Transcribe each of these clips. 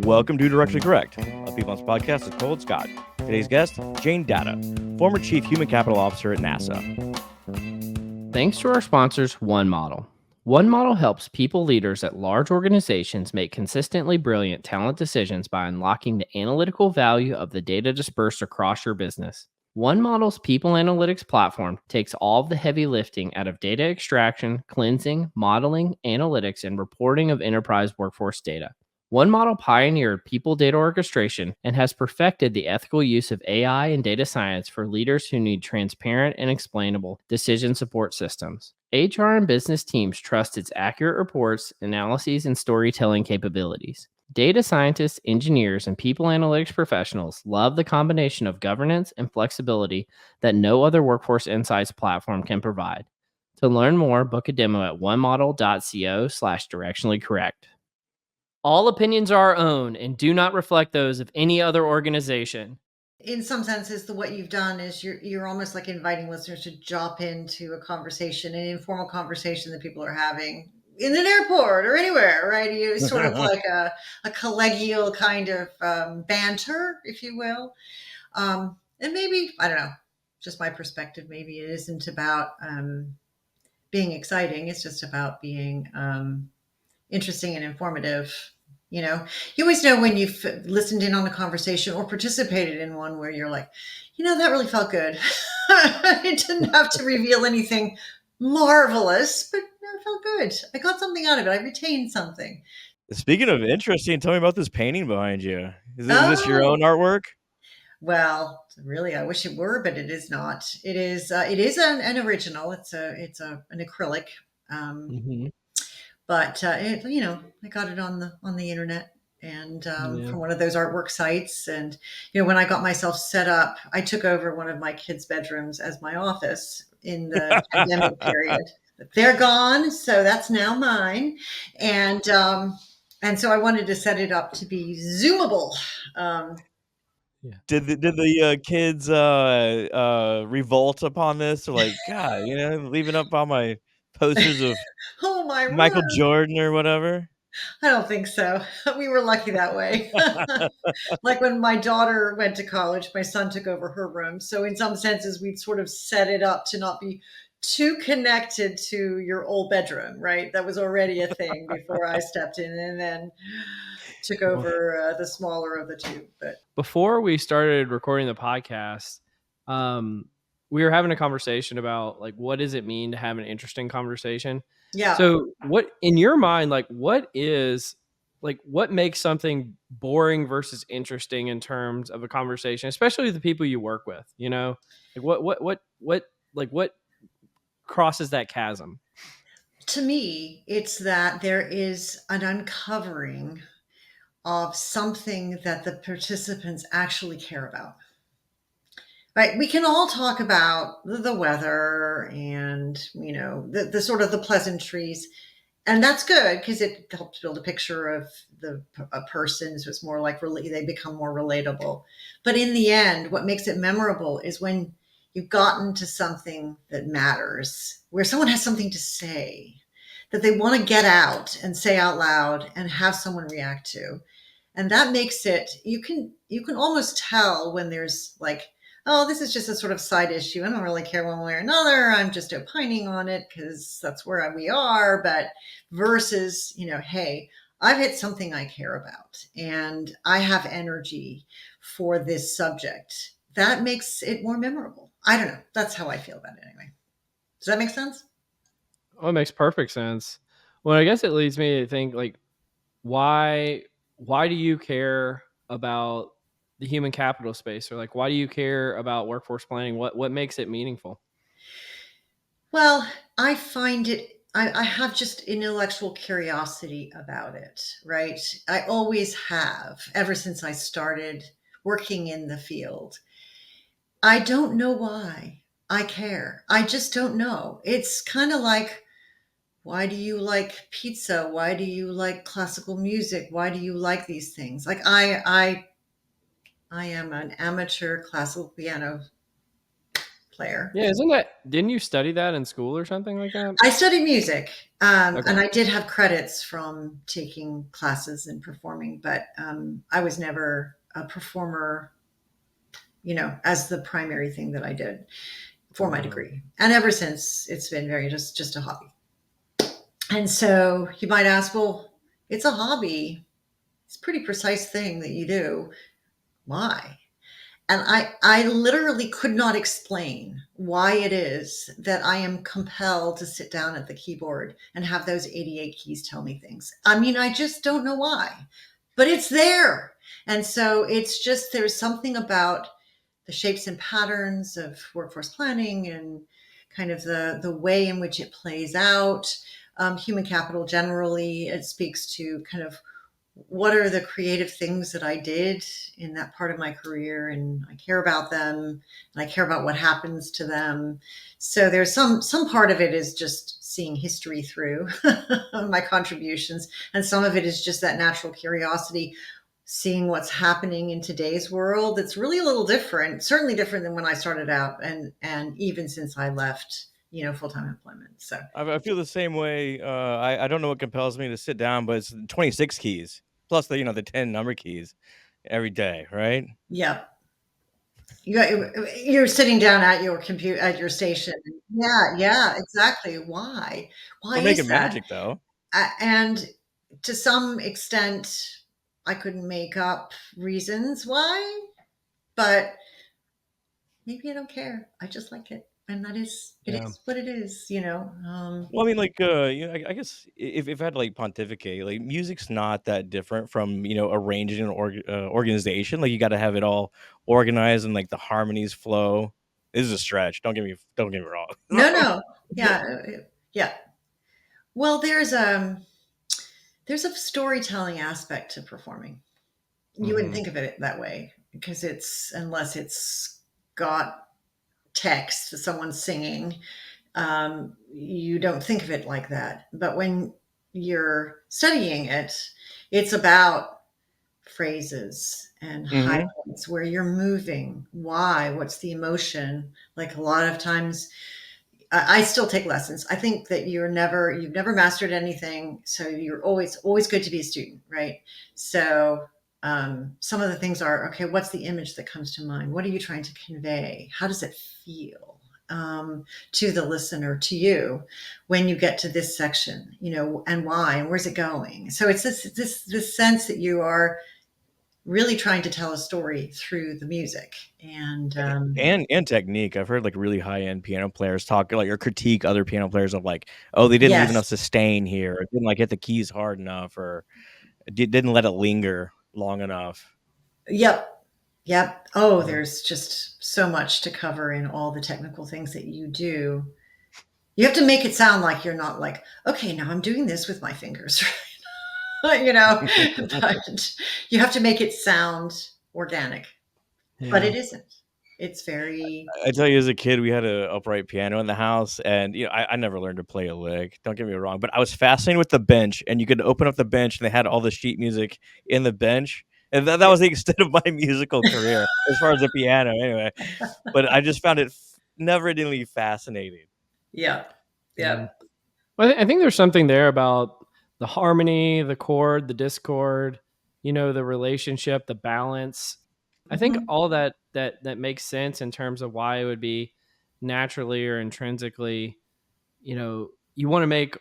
Welcome to Directionally Correct, a freelance podcast with Cole and Scott. Today's guest, Jane Datta, former Chief Human Capital Officer at NASA. Thanks to our sponsors, One Model. One Model helps people leaders at large organizations make consistently brilliant talent decisions by unlocking the analytical value of the data dispersed across your business. One Model's people analytics platform takes all of the heavy lifting out of data extraction, cleansing, modeling, analytics, and reporting of enterprise workforce data. One Model pioneered people data orchestration and has perfected the ethical use of AI and data science for leaders who need transparent and explainable decision support systems. HR and business teams trust its accurate reports, analyses, and storytelling capabilities. Data scientists, engineers, and people analytics professionals love the combination of governance and flexibility that no other workforce insights platform can provide. To learn more, book a demo at onemodel.co/directionallycorrect. All opinions are our own and do not reflect those of any other organization. In some senses, what you've done is you're almost like inviting listeners to drop into a conversation, an informal conversation that people are having in an airport or anywhere, right? You sort of like a collegial kind of banter, if you will. And maybe, I don't know, just my perspective, maybe it isn't about being exciting. It's just about being interesting and informative. You know, you always know when you've listened in on a conversation or participated in one where you're like, that really felt good. It didn't have to reveal anything marvelous, but it felt good. I got something out of it. I retained something. Speaking of interesting, tell me about this painting behind you. Is this your own artwork? Well, really, I wish it were, but it is not. It is an original. It's an acrylic. But I got it on the internet and from one of those artwork sites. And when I got myself set up, I took over one of my kids' bedrooms as my office in the pandemic period. But they're gone, so that's now mine. And so I wanted to set it up to be Zoomable. Did the kids revolt upon this? Or like, God, leaving up all my posters of oh my Michael word. Jordan or whatever? I don't think so. We were lucky that way. Like when my daughter went to college, my son took over her room. So in some senses, we'd sort of set it up to not be too connected to your old bedroom, right? That was already a thing before I stepped in and then took over the smaller of the two. But before we started recording the podcast, we were having a conversation about like, what does it mean to have an interesting conversation? Yeah. So what, in your mind, what makes something boring versus interesting in terms of a conversation, especially with the people you work with, what crosses that chasm? To me, it's that there is an uncovering of something that the participants actually care about. Right. We can all talk about the weather and, the sort of the pleasantries. And that's good because it helps build a picture of a person. So it's more like they become more relatable. But in the end, what makes it memorable is when you've gotten to something that matters, where someone has something to say that they want to get out and say out loud and have someone react to. And that makes it, you can almost tell when there's like, oh, this is just a sort of side issue. I don't really care one way or another. I'm just opining on it because that's where we are. But versus, hey, I've hit something I care about and I have energy for this subject. That makes it more memorable. I don't know. That's how I feel about it anyway. Does that make sense? Oh, it makes perfect sense. Well, I guess it leads me to think like, why do you care about the human capital space, or like, why do you care about workforce planning? What makes it meaningful? Well, I find it, I have just intellectual curiosity about it, right? I always have, ever since I started working in the field. I don't know why I care. I just don't know. It's kind of like, why do you like pizza? Why do you like classical music? Why do you like these things? Like I am an amateur classical piano player. Yeah, didn't you study that in school or something like that? I studied music, Okay. and I did have credits from taking classes in performing, but I was never a performer, as the primary thing that I did for my degree. And ever since, it's been very just a hobby. And so you might ask, well, it's a hobby. It's a pretty precise thing that you do. Why? And I literally could not explain why it is that I am compelled to sit down at the keyboard and have those 88 keys tell me things. I mean, I just don't know why, but it's there. And so it's just, there's something about the shapes and patterns of workforce planning and kind of the way in which it plays out. Human capital generally, it speaks to kind of what are the creative things that I did in that part of my career, and I care about them, and I care about what happens to them. So there's some part of it is just seeing history through my contributions, and some of it is just that natural curiosity, seeing what's happening in today's world. It's really a little different, certainly different than when I started out, and even since I left, full-time employment. So I feel the same way. I don't know what compels me to sit down, but it's 26 keys plus the 10 number keys every day, right? yeah, you're sitting down at your computer at your station. Yeah, yeah, exactly. Why We're is making that? magic though. And to some extent, I couldn't make up reasons why, but maybe I don't care. I just like it, and it Yeah. is what it is. Well, I mean, like, I guess if I had to like pontificate, like, music's not that different from arranging an organization. Like, you got to have it all organized and like the harmonies flow. This is a stretch. Don't get me wrong. No, no, yeah, yeah. Well, there's a storytelling aspect to performing. You wouldn't Hmm. think of it that way because unless it's got text, someone singing, you don't think of it like that. But when you're studying it, it's about phrases and Hmm. highlights where you're moving. Why? What's the emotion? Like a lot of times, I still take lessons. I think that you've never mastered anything, so you're always good to be a student, right? So some of the things are, okay, what's the image that comes to mind? What are you trying to convey? How does it feel to the listener, to you, when you get to this section, and why, and where's it going? So it's this sense that you are really trying to tell a story through the music, and And technique. I've heard like really high end piano players talk like or critique other piano players of like, oh, they didn't leave yes, enough sustain here, or didn't like hit the keys hard enough, or didn't let it linger long enough. yep. Yep. Oh, Yeah. there's just so much to cover in all the technical things that you do. You have to make it sound like you're not like, okay, now I'm doing this with my fingers, you know, but you have to make it sound organic, but Yeah. it isn't. It's very, I tell you, as a kid, we had a upright piano in the house, and I never learned to play a lick. Don't get me wrong, but I was fascinated with the bench, and you could open up the bench, and they had all the sheet music in the bench, and that was the extent of my musical career as far as the piano, anyway. But I just found it never-endingly fascinating. yeah, Yeah. yeah. Well, I think there's something there about the harmony, the chord, the discord, the relationship, the balance. I think Mhm. all that makes sense in terms of why it would be naturally or intrinsically, you want to make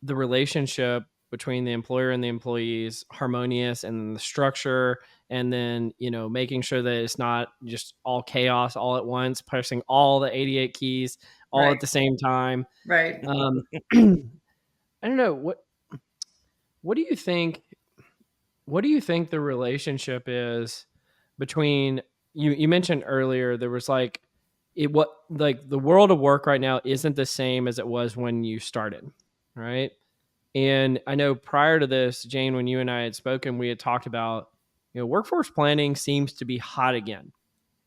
the relationship between the employer and the employees harmonious, and the structure, and then making sure that it's not just all chaos all at once, pressing all the 88 keys all Right, at the same time. right. um I don't know, what do you think what do you think the relationship is between, you mentioned earlier there was like, what, like, the world of work right now isn't the same as it was when you started, right? And I know prior to this, Jane, when you and I had spoken, we had talked about, workforce planning seems to be hot again,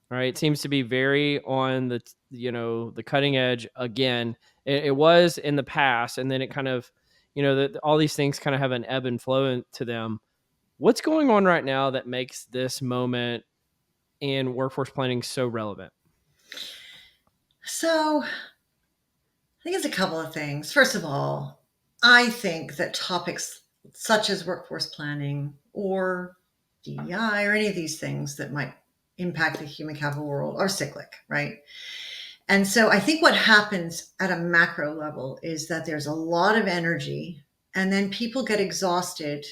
right? It seems to be very on the cutting edge again. It was in the past, and then it kind of, all these things kind of have an ebb and flow to them. What's going on right now that makes this moment in workforce planning so relevant? So I think it's a couple of things. First of all, I think that topics such as workforce planning or DEI or any of these things that might impact the human capital world are cyclic, right? And so I think what happens at a macro level is that there's a lot of energy and then people get exhausted.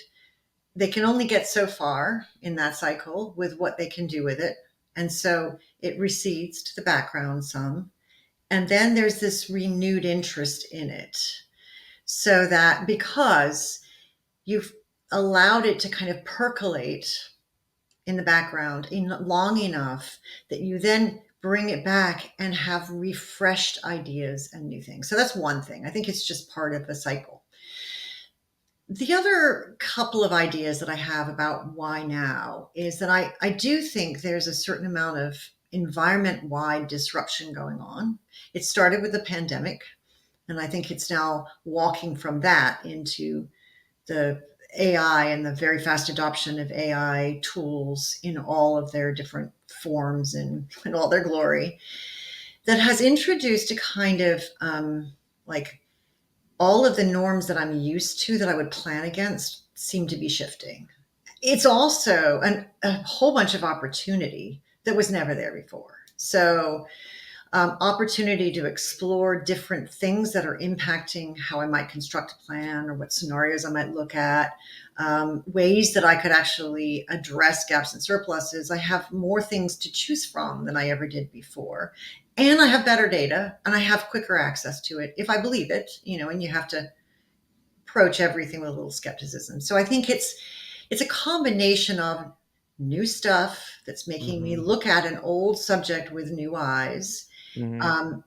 They can only get so far in that cycle with what they can do with it. And so it recedes to the background some. And then there's this renewed interest in it. So that because you've allowed it to kind of percolate in the background long enough that you then bring it back and have refreshed ideas and new things. So that's one thing. I think it's just part of the cycle. The other couple of ideas that I have about why now is that I do think there's a certain amount of environment wide disruption going on. It started with the pandemic, and I think it's now walking from that into the AI and the very fast adoption of AI tools in all of their different forms and in all their glory that has introduced a kind of like all of the norms that I'm used to that I would plan against seem to be shifting. It's also a whole bunch of opportunity that was never there before. So opportunity to explore different things that are impacting how I might construct a plan or what scenarios I might look at, ways that I could actually address gaps and surpluses. I have more things to choose from than I ever did before. And I have better data and I have quicker access to it if I believe it, and you have to approach everything with a little skepticism. So I think it's a combination of new stuff that's making me look at an old subject with new eyes, um,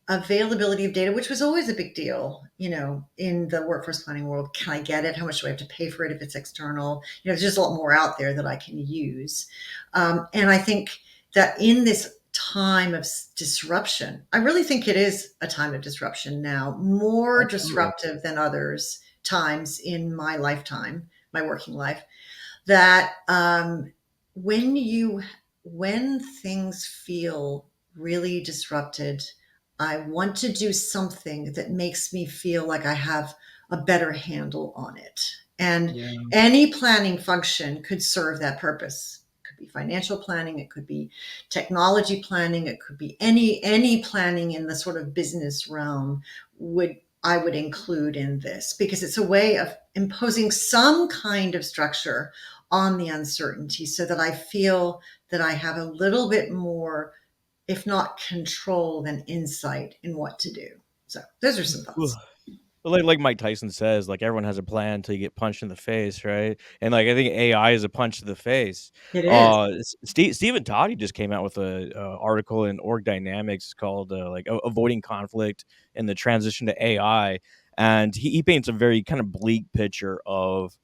availability of data, which was always a big deal, in the workforce planning world. Can I get it? How much do I have to pay for it if it's external? There's just a lot more out there that I can use. And I think that in this time of disruption, I really think it is a time of disruption now, more Absolutely. disruptive than others times in my lifetime, my working life, that when things feel really disrupted, I want to do something that makes me feel like I have a better handle on it. And Yeah. any planning function could serve that purpose. It could be financial planning, it could be technology planning, it could be any planning in the sort of business realm I would include in this, because it's a way of imposing some kind of structure on the uncertainty so that I feel that I have a little bit more, if not control, then insight in what to do. So those are some thoughts. Like Mike Tyson says, like everyone has a plan until you get punched in the face, right? And like I think AI is a punch to the face. It is. Stephen Toddy just came out with a article in Org Dynamics called avoiding conflict and the transition to AI, and he paints a very kind of bleak picture of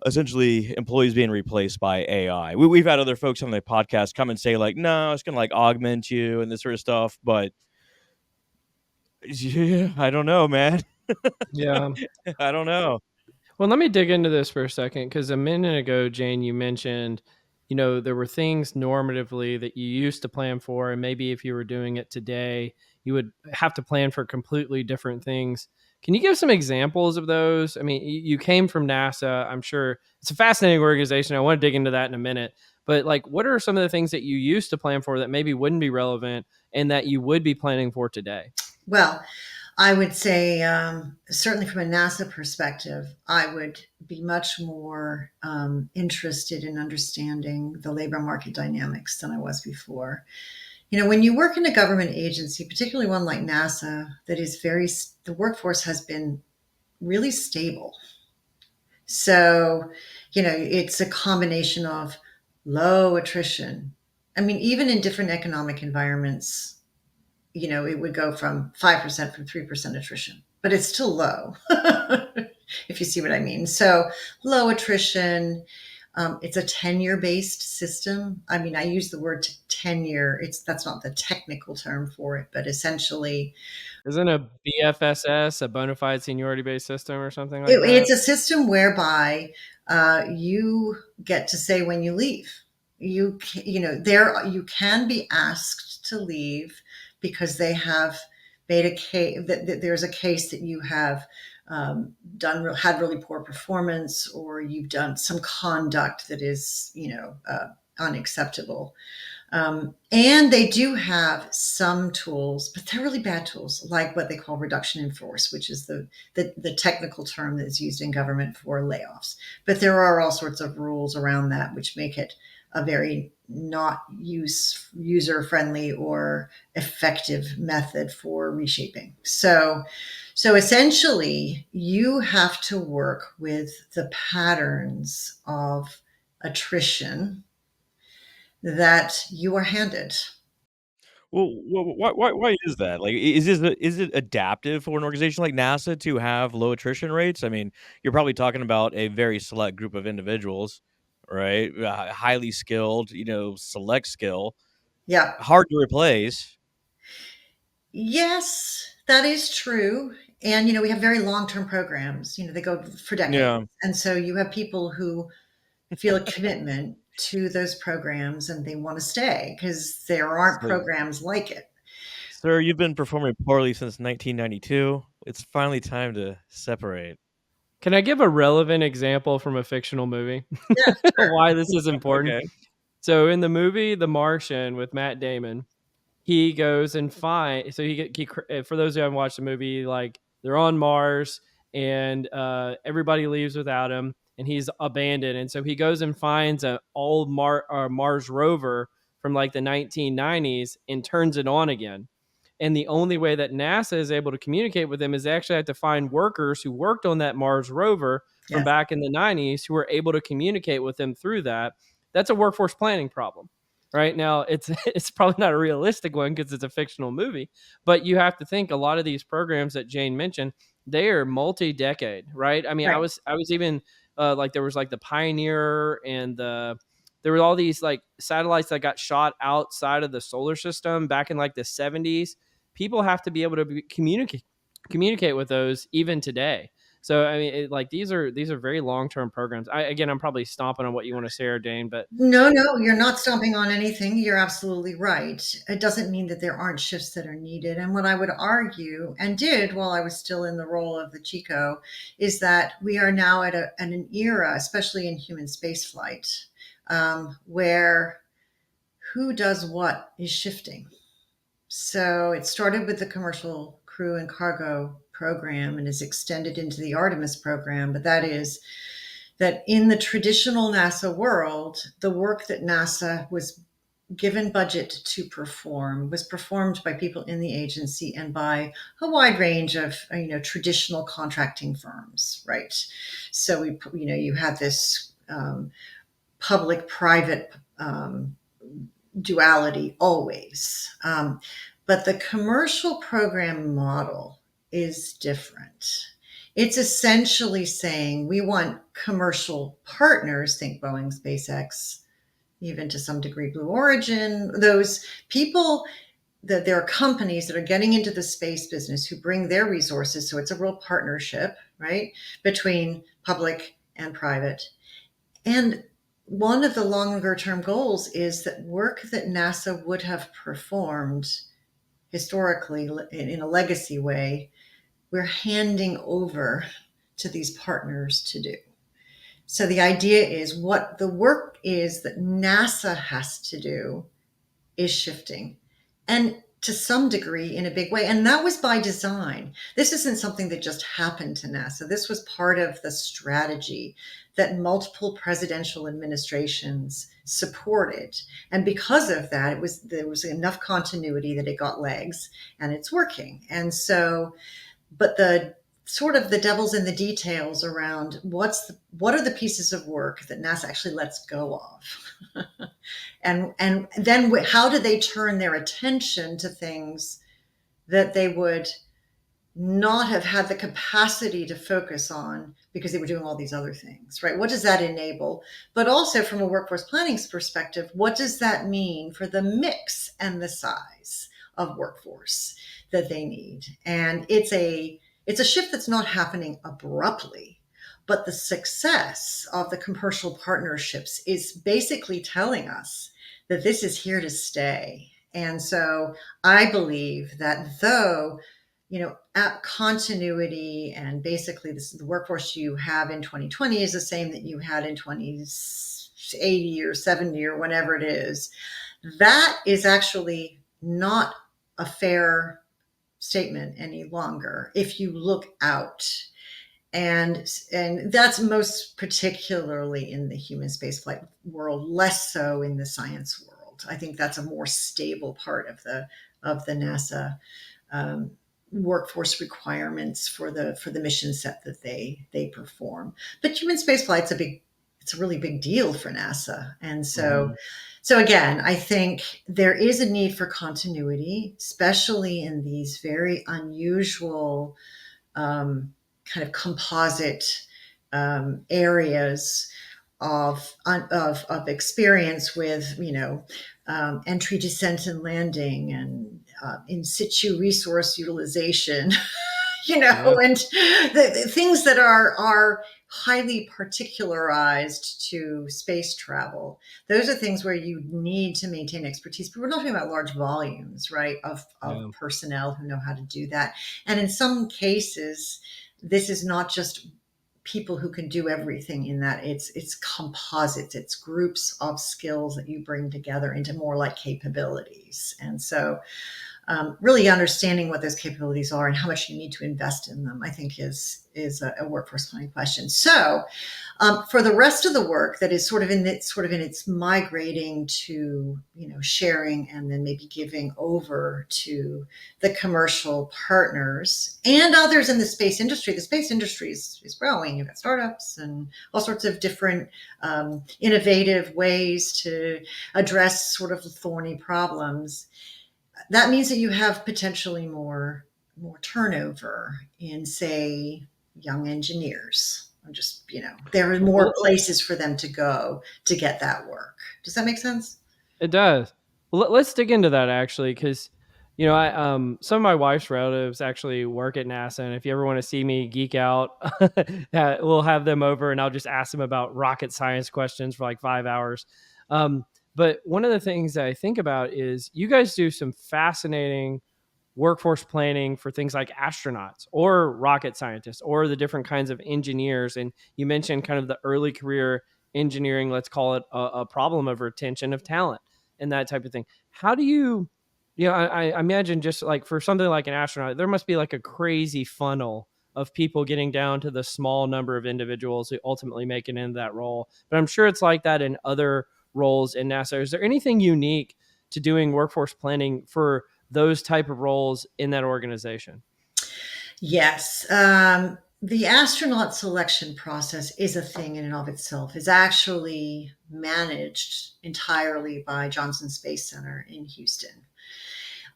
essentially employees being replaced by AI. We've had other folks on the podcast come and say like, no, it's gonna like augment you and this sort of stuff, but yeah, I don't know, man. Yeah. I don't know. Well, let me dig into this for a second, because a minute ago, Jane, you mentioned, there were things normatively that you used to plan for, and maybe if you were doing it today, you would have to plan for completely different things. Can you give some examples of those? I mean, you came from NASA. I'm sure it's a fascinating organization. I want to dig into that in a minute. But like, what are some of the things that you used to plan for that maybe wouldn't be relevant and that you would be planning for today? Well, I would say, certainly from a NASA perspective, I would be much more interested in understanding the labor market dynamics than I was before. When you work in a government agency, particularly one like NASA, the workforce has been really stable. So, it's a combination of low attrition. I mean, even in different economic environments, it would go from 5% from 3% attrition, but it's still low, if you see what I mean. So low attrition. It's a tenure-based system. I mean, I use the word tenure. That's not the technical term for it, but essentially, Isn't a BFSS a bona fide seniority based system or something like that? it's a system whereby you get to say when you leave. You can be asked to leave because they have made a case that there's a case that you have had really poor performance, or you've done some conduct that is, unacceptable. And they do have some tools, but they're really bad tools, like what they call reduction in force, which is the technical term that is used in government for layoffs. But there are all sorts of rules around that, which make it a very not user friendly or effective method for reshaping. So essentially, you have to work with the patterns of attrition that you are handed. Well, why is that? Like, is it adaptive for an organization like NASA to have low attrition rates? I mean, you're probably talking about a very select group of individuals, right? Highly skilled, select skill, Yeah. hard to replace. Yes, that is true. And, we have very long term programs, they go for decades. Yeah. And so you have people who feel a commitment to those programs and they want to stay because there aren't So, programs like it. sir, you've been performing poorly since 1992. It's finally time to separate. Can I give a relevant example from a fictional movie? Yeah, sure. Why this is important? Okay. So in the movie The Martian with Matt Damon, he goes and for those who haven't watched the movie, like they're on Mars and everybody leaves without him and he's abandoned, and so he goes and finds an old Mars rover from like the 1990s and turns it on again. And the only way that NASA is able to communicate with them is they actually have to find workers who worked on that Mars rover from Yes, back in the 90s who were able to communicate with them through that. That's a workforce planning problem. Right now, it's probably not a realistic one because it's a fictional movie, but you have to think a lot of these programs that Jane mentioned, they are multi-decade, right? I mean, right. I was even like there was like the Pioneer and there were all these like satellites that got shot outside of the solar system back in like the 70s. People have to be able to communicate with those even today. So I mean, like these are very long term programs. I'm probably stomping on what you want to say, or Dane, but No, no, you're not stomping on anything. You're absolutely right. It doesn't mean that there aren't shifts that are needed. And what I would argue, and did while I was still in the role of the Chico, is that we are now at an era, especially in human spaceflight, where who does what is shifting. So it started with the commercial crew and cargo program and is extended into the Artemis program. But that is that in the traditional NASA world, the work that NASA was given budget to perform was performed by people in the agency and by a wide range of traditional contracting firms, right? So you had this public-private duality always. But the commercial program model is different. It's essentially saying we want commercial partners, think Boeing, SpaceX, even to some degree Blue Origin, those people that there are companies that are getting into the space business who bring their resources. So it's a real partnership, right, between public and private. And one of the longer term goals is that work that NASA would have performed historically in a legacy way, we're handing over to these partners to do. So the idea is what the work is that NASA has to do is shifting. And to some degree, in a big way. And that was by design. This isn't something that just happened to NASA. This was part of the strategy that multiple presidential administrations supported. And because of that, there was enough continuity that it got legs and it's working. And so, but the sort of the devil's in the details around what are the pieces of work that NASA actually lets go of. And then how do they turn their attention to things that they would not have had the capacity to focus on because they were doing all these other things, right? What does that enable? But also from a workforce planning perspective, what does that mean for the mix and the size of workforce that they need? And it's a shift that's not happening abruptly, but the success of the commercial partnerships is basically telling us that this is here to stay. And so I believe that though, at continuity and basically this is the workforce you have in 2020 is the same that you had in 2080 or 70 or whenever it is, that is actually not a fair statement any longer if you look out. And that's most particularly in the human spaceflight world, less so in the science world. I think that's a more stable part of the NASA workforce requirements for the mission set that they perform. But human spaceflight's it's a really big deal for NASA, and so again, I think there is a need for continuity, especially in these very unusual kind of composite areas of experience with entry, descent, and landing, and in situ resource utilization, and the things that are highly particularized to space travel. Those are things where you need to maintain expertise, but we're not talking about large volumes, right, of personnel who know how to do that. And in some cases, this is not just people who can do everything in that. It's composites, it's groups of skills that you bring together into more like capabilities. And so really understanding what those capabilities are and how much you need to invest in them, I think is a workforce planning question. So for the rest of the work that is sort of in its migrating to sharing and then maybe giving over to the commercial partners and others in the space industry is growing. You've got startups and all sorts of different innovative ways to address sort of thorny problems. That means that you have potentially more turnover in, say, young engineers. There are more places for them to go to get that work. Does that make sense? It does. Well, let's dig into that actually, because I some of my wife's relatives actually work at NASA, and if you ever want to see me geek out, we'll have them over, and I'll just ask them about rocket science questions for like 5 hours. But one of the things that I think about is you guys do some fascinating workforce planning for things like astronauts or rocket scientists or the different kinds of engineers. And you mentioned kind of the early career engineering, let's call it a problem of retention of talent and that type of thing. How do you, I imagine just like for something like an astronaut, there must be like a crazy funnel of people getting down to the small number of individuals who ultimately make it into that role. But I'm sure it's like that in other roles in NASA. Is there anything unique to doing workforce planning for those type of roles in that organization? Yes. The astronaut selection process is a thing in and of itself. It's actually managed entirely by Johnson Space Center in Houston.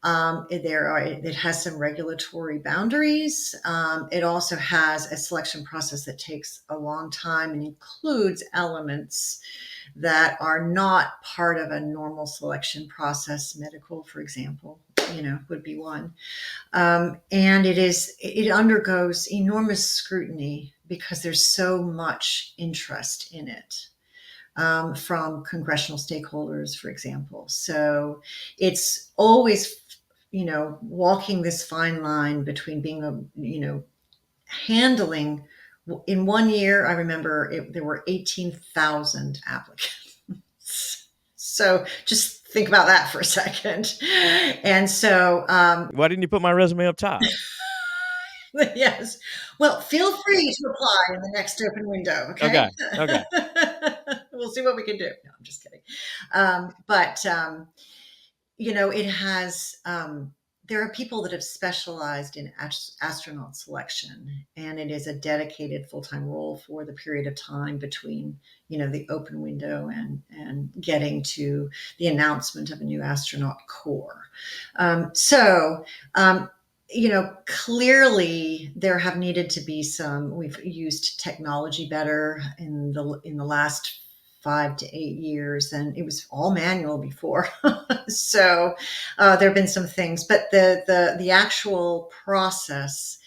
It has some regulatory boundaries. It also has a selection process that takes a long time and includes elements that are not part of a normal selection process. Medical, for example, would be one. And it undergoes enormous scrutiny because there's so much interest in it. From congressional stakeholders, for example. So it's always, walking this fine line between being handling. In one year, I remember there were 18,000 applicants. So just think about that for a second. And so, why didn't you put my resume up top? Yes. Well, feel free to apply in the next open window. Okay. Okay. We'll see what we can do. No, I'm just kidding. But it has. There are people that have specialized in astronaut selection, and it is a dedicated full-time role for the period of time between, the open window and getting to the announcement of a new astronaut corps. Clearly there have needed to be we've used technology better in the last 5 to 8 years, and it was all manual before. So there have been some things, but the actual process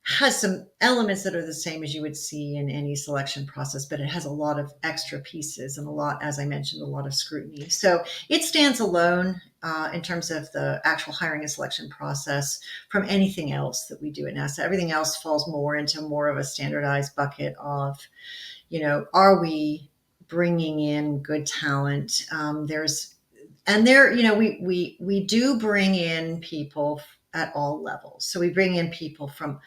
has some elements that are the same as you would see in any selection process, but it has a lot of extra pieces and as I mentioned, a lot of scrutiny. So it stands alone in terms of the actual hiring and selection process from anything else that we do at NASA. Everything else falls into more of a standardized bucket of, are we bringing in good talent? We do bring in people at all levels. So we bring in people from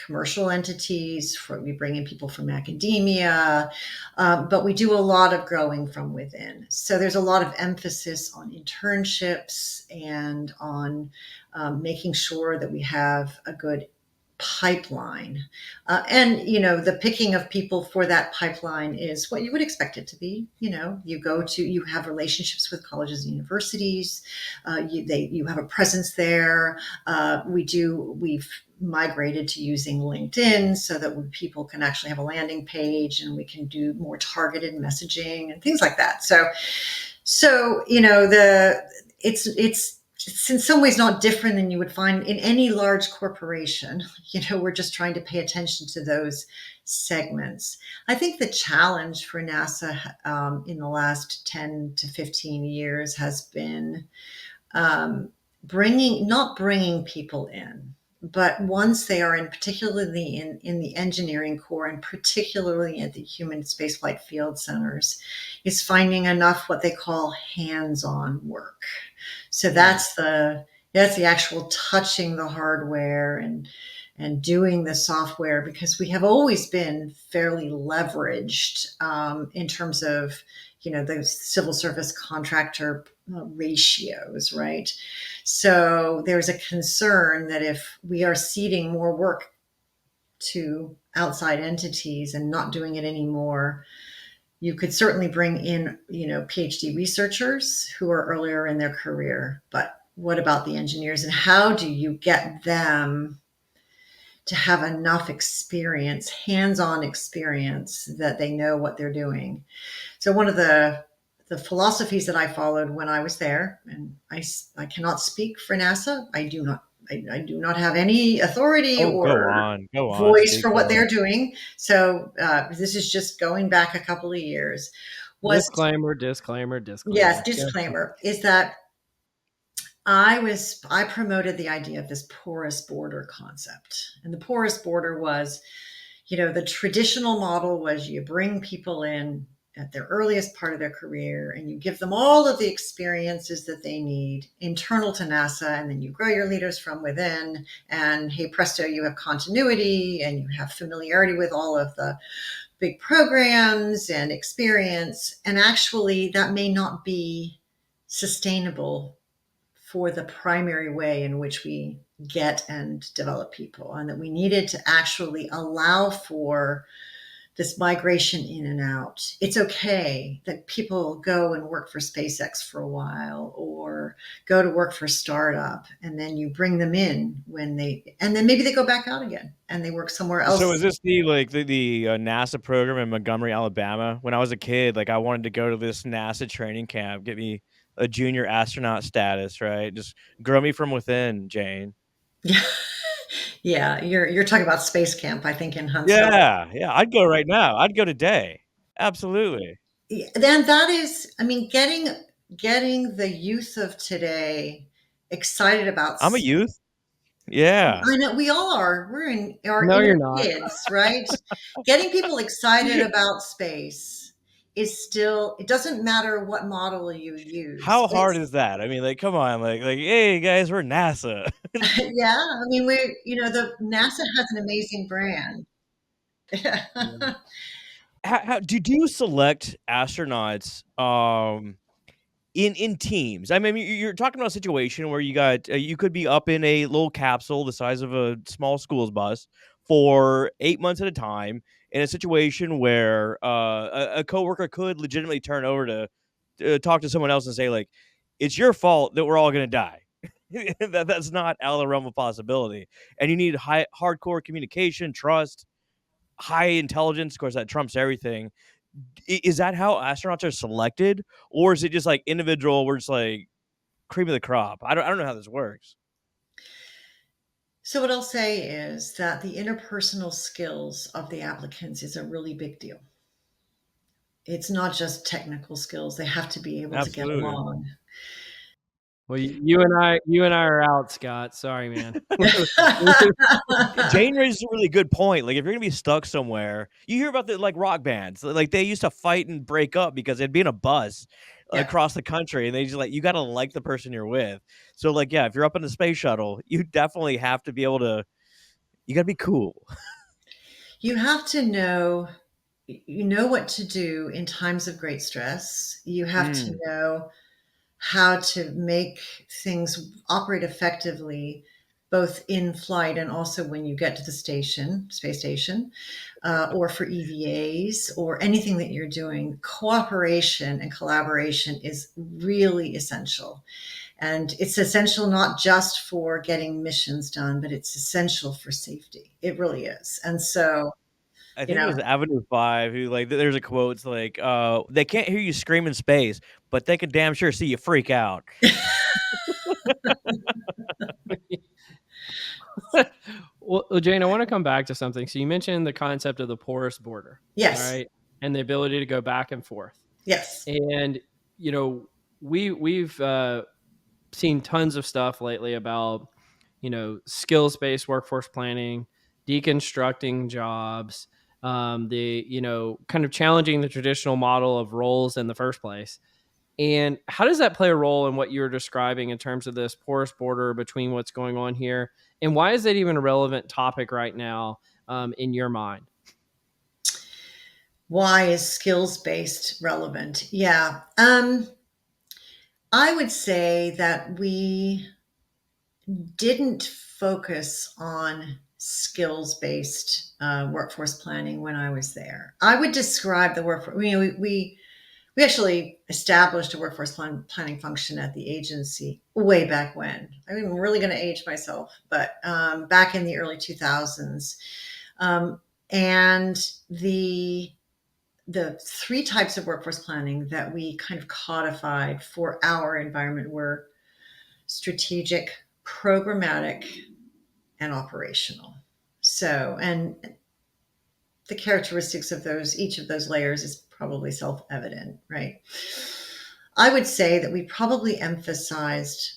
commercial entities, we bring in people from academia, but we do a lot of growing from within. So there's a lot of emphasis on internships and on making sure that we have a good pipeline. The picking of people for that pipeline is what you would expect it to be. You have relationships with colleges and universities. You have a presence there. We've migrated to using LinkedIn so that people can actually have a landing page, and we can do more targeted messaging and things like that. It's in some ways not different than you would find in any large corporation. We're just trying to pay attention to those segments. I think the challenge for NASA in the last 10 to 15 years has been not bringing people in, but once they are particularly in the engineering core, and particularly at the human spaceflight field centers, is finding enough what they call hands-on work. So that's the actual touching the hardware and doing the software, because we have always been fairly leveraged in terms of the civil service contractor ratios, right? So there's a concern that if we are ceding more work to outside entities and not doing it anymore, you could certainly bring in, PhD researchers who are earlier in their career, but what about the engineers, and how do you get them to have enough experience, hands-on experience, that they know what they're doing? So one of the philosophies that I followed when I was there, and I cannot speak for NASA. I do not have any authority Oh, go or on, voice speak for what on. they're doing. So this is just going back a couple of years. Disclaimer, disclaimer, Yes, disclaimer. disclaimer is that I promoted the idea of this porous border concept. And the porous border was, the traditional model was you bring people in at their earliest part of their career and you give them all of the experiences that they need internal to NASA, and then you grow your leaders from within, and hey presto, you have continuity and you have familiarity with all of the big programs and experience. And actually that may not be sustainable for the primary way in which we get and develop people, and that we needed to actually allow for this migration in and out. It's okay that people go and work for SpaceX for a while or go to work for a startup, and then you bring them in and then maybe they go back out again and they work somewhere So else. is this the NASA program in Montgomery, Alabama? When I was a kid, I wanted to go to this NASA training camp, get me a junior astronaut status, right? Just grow me from within, Jane. Yeah, yeah. You're talking about Space Camp, I think, in Huntsville. Yeah, I'd go right now. I'd go today. Absolutely. Then that is, I mean, getting the youth of today excited about. I'm a youth. Yeah. I know we all are. We're in our No, inner you're not. kids, right? Getting people excited about space is still. It doesn't matter what model you use. How hard is that? I mean, come on, hey guys, we're NASA. Yeah. I mean, the NASA has an amazing brand. Yeah. How do you select astronauts in teams? I mean, you're talking about a situation where you could be up in a little capsule the size of a small school's bus for 8 months at a time, in a situation where a coworker could legitimately turn over to talk to someone else and say, it's your fault that we're all going to die. That's not out of the realm of possibility. And you need hardcore communication, trust, high intelligence. Of course, that trumps everything. Is that how astronauts are selected, or is it just individual? We're just cream of the crop. I don't know how this works. So what I'll say is that the interpersonal skills of the applicants is a really big deal. It's not just technical skills. They have to be able to get Absolutely. along. Well, you and I are out, Scott. Sorry, man. Jane raises a really good point. Like, if you're gonna be stuck somewhere, you hear about the like rock bands. Like they used to fight and break up because they'd be in a bus Yeah. across the country, and they just like you gotta like the person you're with. So like, yeah, if you're up in the space shuttle, you definitely have to be able to. You gotta be cool. You have to know, you know what to do in times of great stress. You have to Mm. know how to make things operate effectively, both in flight and also when you get to the station, space station, or for EVAs or anything that you're doing. Cooperation and collaboration is really essential. And it's essential not just for getting missions done, but it's essential for safety. It really is. And so, I you think it know, was Avenue 5 who like there's a quote, it's like, they can't hear you scream in space, but they can damn sure see you freak out. Well, Jane, I want to come back to something. So you mentioned the concept of the porous border, all yes, right, and the ability to go back and forth. yes. And you know, we've seen tons of stuff lately about skills based workforce planning, deconstructing jobs, the kind of challenging the traditional model of roles in the first place. And how does that play a role in what you're describing in terms of this porous border between what's going on here? And why is that even a relevant topic right now in your mind? Why is skills based relevant? Yeah. I would say that we didn't focus on skills based workforce planning when I was there. I would describe the workforce, we actually established a workforce planning function at the agency way back when. I'm really going to age myself, but back in the early 2000s. Um, and the three types of workforce planning that we kind of codified for our environment were strategic, programmatic, and operational. So, and the characteristics of those, each of those layers is probably self-evident, right? I would say that we probably emphasized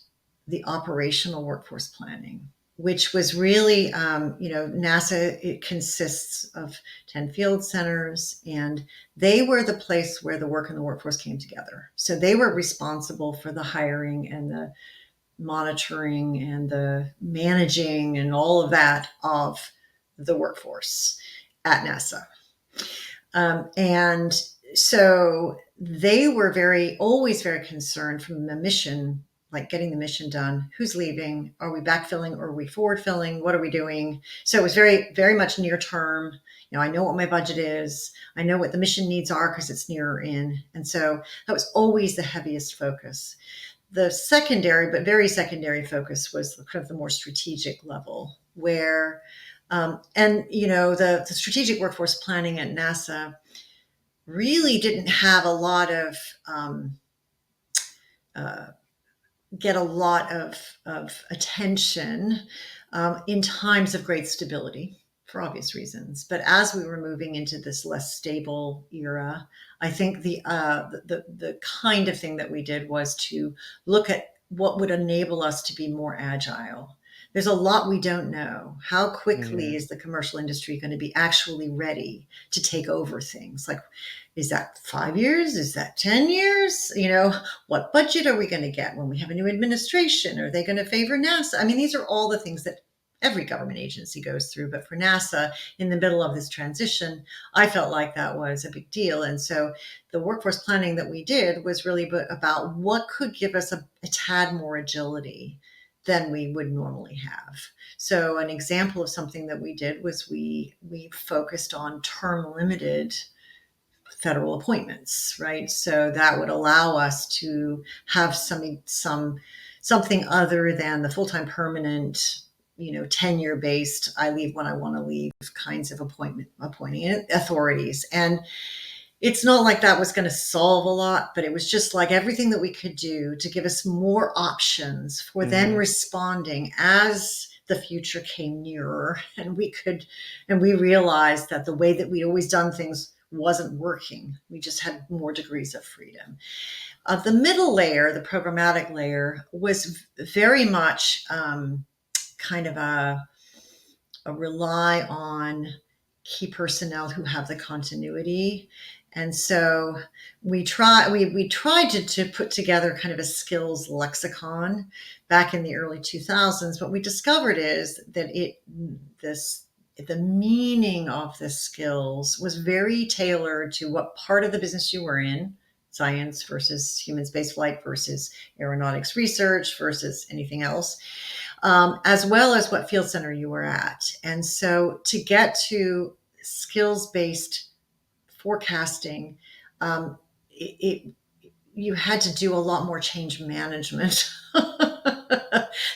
the operational workforce planning, which was really, NASA, it consists of 10 field centers, and they were the place where the work and the workforce came together. So they were responsible for the hiring and the monitoring and the managing and all of that of the workforce at NASA. And so they were always very concerned from the mission, like getting the mission done. Who's leaving? Are we backfilling or are we forward filling? What are we doing? So it was very, very much near term. I know what my budget is. I know what the mission needs are because it's nearer in. And so that was always the heaviest focus. The secondary, but very secondary focus was kind of the more strategic level where, the strategic workforce planning at NASA really didn't have a lot of uh, get a lot of attention in times of great stability for obvious reasons. But as we were moving into this less stable era, I think the kind of thing that we did was to look at what would enable us to be more agile. There's a lot we don't know. How quickly Mhm. is the commercial industry going to be actually ready to take over things? Like, is that 5 years? Is that 10 years? What budget are we going to get when we have a new administration? Are they going to favor NASA? I mean, these are all the things that every government agency goes through. But for NASA, in the middle of this transition, I felt like that was a big deal. And so the workforce planning that we did was really about what could give us a tad more agility than we would normally have. So an example of something that we did was we focused on term limited federal appointments, right? So that would allow us to have something other than the full-time permanent, tenure based, I leave when I want to leave kinds of appointing authorities. And it's not like that was going to solve a lot, but it was just like everything that we could do to give us more options for then Mhm. responding as the future came nearer. And we realized that the way that we'd always done things wasn't working. We just had more degrees of freedom. The middle layer, the programmatic layer, was very much kind of a rely on key personnel who have the continuity. And so we tried to put together kind of a skills lexicon back in the early 2000s. What we discovered is that the meaning of the skills was very tailored to what part of the business you were in, science versus human spaceflight versus aeronautics research versus anything else, as well as what field center you were at. And so to get to skills based forecasting, it you had to do a lot more change management.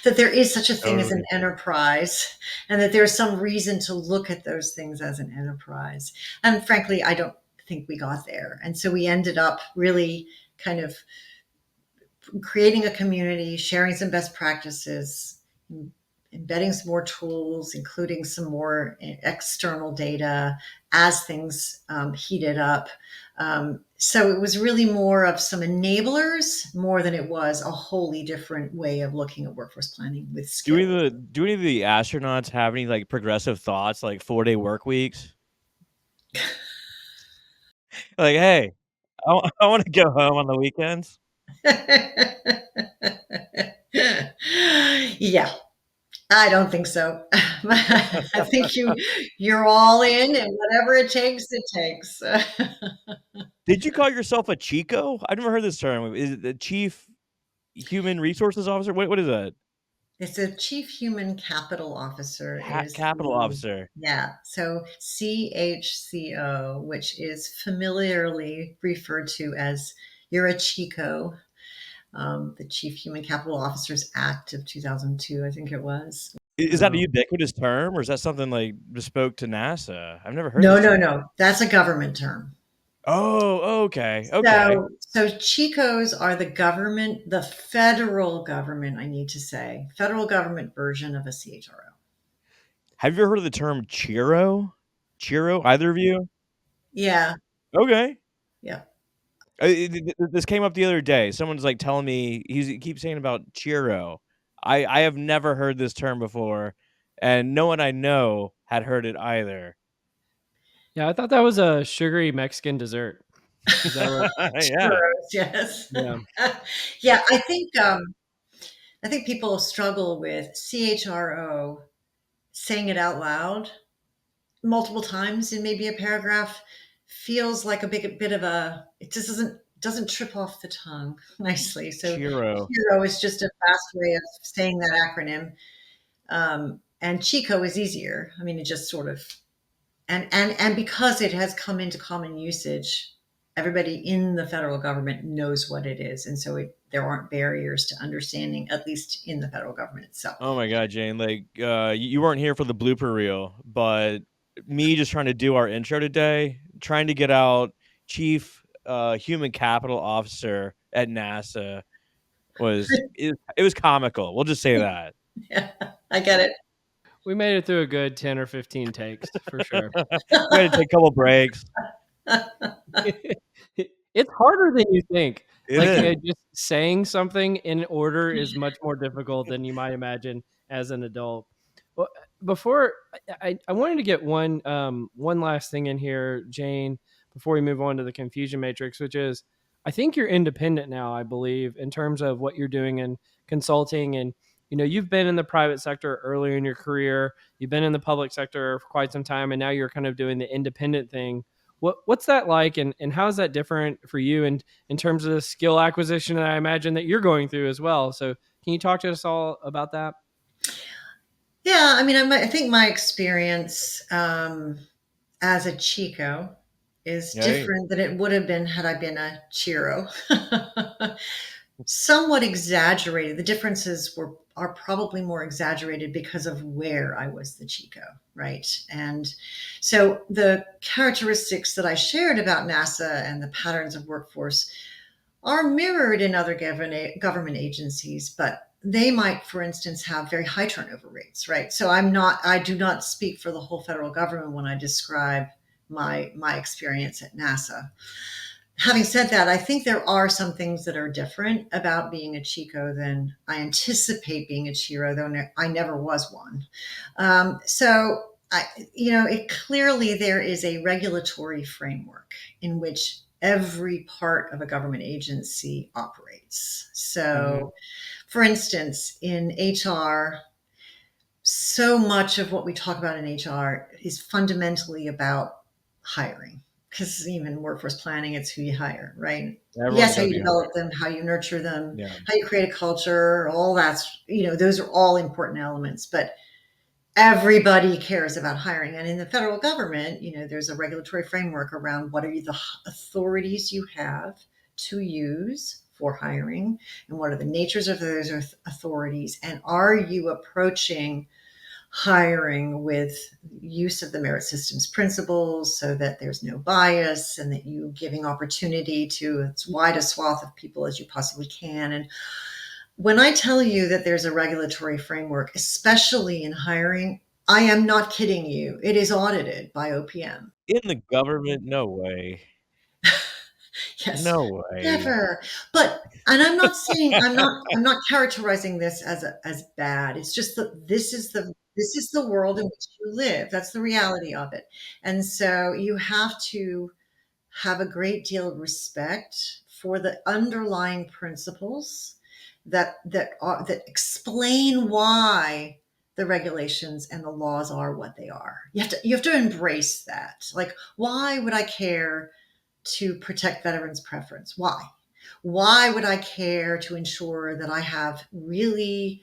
That there is such a thing as an Totally. enterprise, and that there's some reason to look at those things as an enterprise. And frankly, I don't think we got there. And so we ended up really kind of creating a community, sharing some best practices, embedding some more tools, including some more external data as things heated up. So it was really more of some enablers more than it was a wholly different way of looking at workforce planning with skills. Do any of the astronauts have any like progressive thoughts, like 4-day work weeks? Like, hey, I want to go home on the weekends. Yeah, I don't think so. I think you're all in, and whatever it takes, it takes. Did you call yourself a Chico? I've never heard this term. Is it the Chief Human Resources Officer? What is that? It's a chief human capital officer is Capital the, officer. yeah. So CHCO, which is familiarly referred to as you're a Chico, the Chief Human Capital Officers Act of 2002, I think it was. Is that a So ubiquitous term, or is that something like bespoke to NASA? I've never heard no, this no, term. no. That's a government term. Oh, okay, okay. So Chicos are the government, the federal government, I need to say, federal government version of a CHRO. Have you ever heard of the term Chiro? Chiro? Either of you? Yeah, Okay. yeah. This came up the other day. Someone's like telling me he keeps saying about Chiro. I have never heard this term before, and no one I know had heard it either. Yeah, I thought that was a sugary Mexican dessert. Is that what? Yeah. Churros, yes. Yeah. Yeah, I think people struggle with CHRO saying it out loud multiple times in maybe a paragraph feels like a big bit of a it just doesn't trip off the tongue nicely. So Chiro. Hero is just a fast way of saying that acronym. And Chico is easier. I mean, it just sort of and because it has come into common usage, everybody in the federal government knows what it is, and so there aren't barriers to understanding, at least in the federal government itself. Oh my god, Jane, like, you weren't here for the blooper reel, but me just trying to do our intro today, trying to get out Chief, Human Capital Officer at NASA it was comical, we'll just say that. Yeah, I get it. We made it through a good 10 or 15 takes for sure. We had to take a couple breaks. It's harder than you think. It Like, is. just saying something in order is much more difficult than you might imagine as an adult. Well, before I wanted to get one last thing in here, Jane, before we move on to the confusion matrix, which is I think you're independent now, I believe, in terms of what you're doing in consulting. And you've been in the private sector earlier in your career, you've been in the public sector for quite some time, and now you're kind of doing the independent thing. What's that like, and how is that different for you, and in terms of the skill acquisition that I imagine that you're going through as well? So can you talk to us all about that? Yeah, I mean, I think my experience as a Chico is Right. different than it would have been had I been a Chiro. Somewhat exaggerated. The differences are probably more exaggerated because of where I was the Chico, right? And so the characteristics that I shared about NASA and the patterns of workforce are mirrored in other government agencies, but they might, for instance, have very high turnover rates, right? So I do not speak for the whole federal government when I describe my experience at NASA. Having said that, I think there are some things that are different about being a Chico than I anticipate being a Chiro, though I never was one. So, clearly there is a regulatory framework in which every part of a government agency operates. So, for instance, in HR, so much of what we talk about in HR is fundamentally about hiring, because even workforce planning, it's who you hire, right? Everyone's Yes, how got to you be develop hired. them, how you nurture them, Yeah. how you create a culture, all that's, those are all important elements, but everybody cares about hiring. And in the federal government, there's a regulatory framework around what are the authorities you have to use for hiring, and what are the natures of those authorities, and are you approaching hiring with use of the merit systems principles so that there's no bias and that you're giving opportunity to as wide a swath of people as you possibly can. And when I tell you that there's a regulatory framework, especially in hiring, I am not kidding you. It is audited by OPM. In the government? No way. Yes, No way. never. And I'm not characterizing this as bad. It's just that this is the world in which you live. That's the reality of it. And so you have to have a great deal of respect for the underlying principles that explain why the regulations and the laws are what they are. You have to embrace that. Like, why would I care to protect veterans' preference? Why? Why would I care to ensure that I have really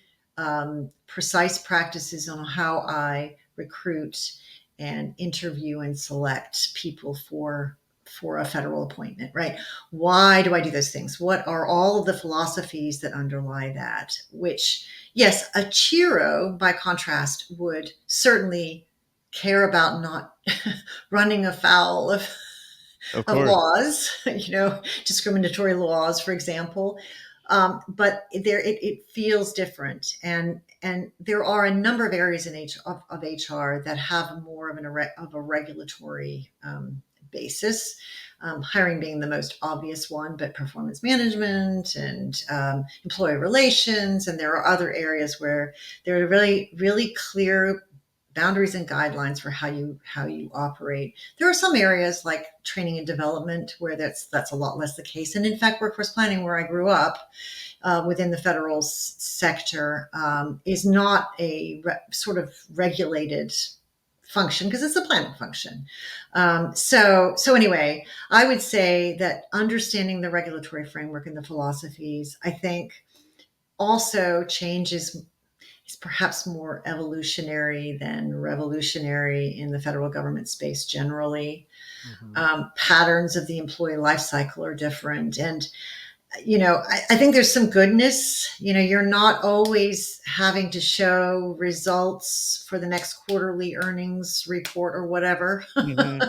precise practices on how I recruit and interview and select people for a federal appointment, right? Why do I do those things? What are all of the philosophies that underlie that? Which, yes, a Chiro, by contrast, would certainly care about not running afoul Of of course. laws, discriminatory laws, for example. But it feels different, and there are a number of areas of HR that have more of a regulatory basis. Hiring being the most obvious one, but performance management and employee relations, and there are other areas where there are really, really clear boundaries and guidelines for how you operate. There are some areas like training and development where that's a lot less the case. And in fact, workforce planning, where I grew up within the federal sector, is not a sort of regulated function because it's a planning function. So anyway, I would say that understanding the regulatory framework and the philosophies, I think, also changes is perhaps more evolutionary than revolutionary in the federal government space generally. Patterns of the employee life cycle are different. And, I think there's some goodness. You're not always having to show results for the next quarterly earnings report or whatever. Mhm.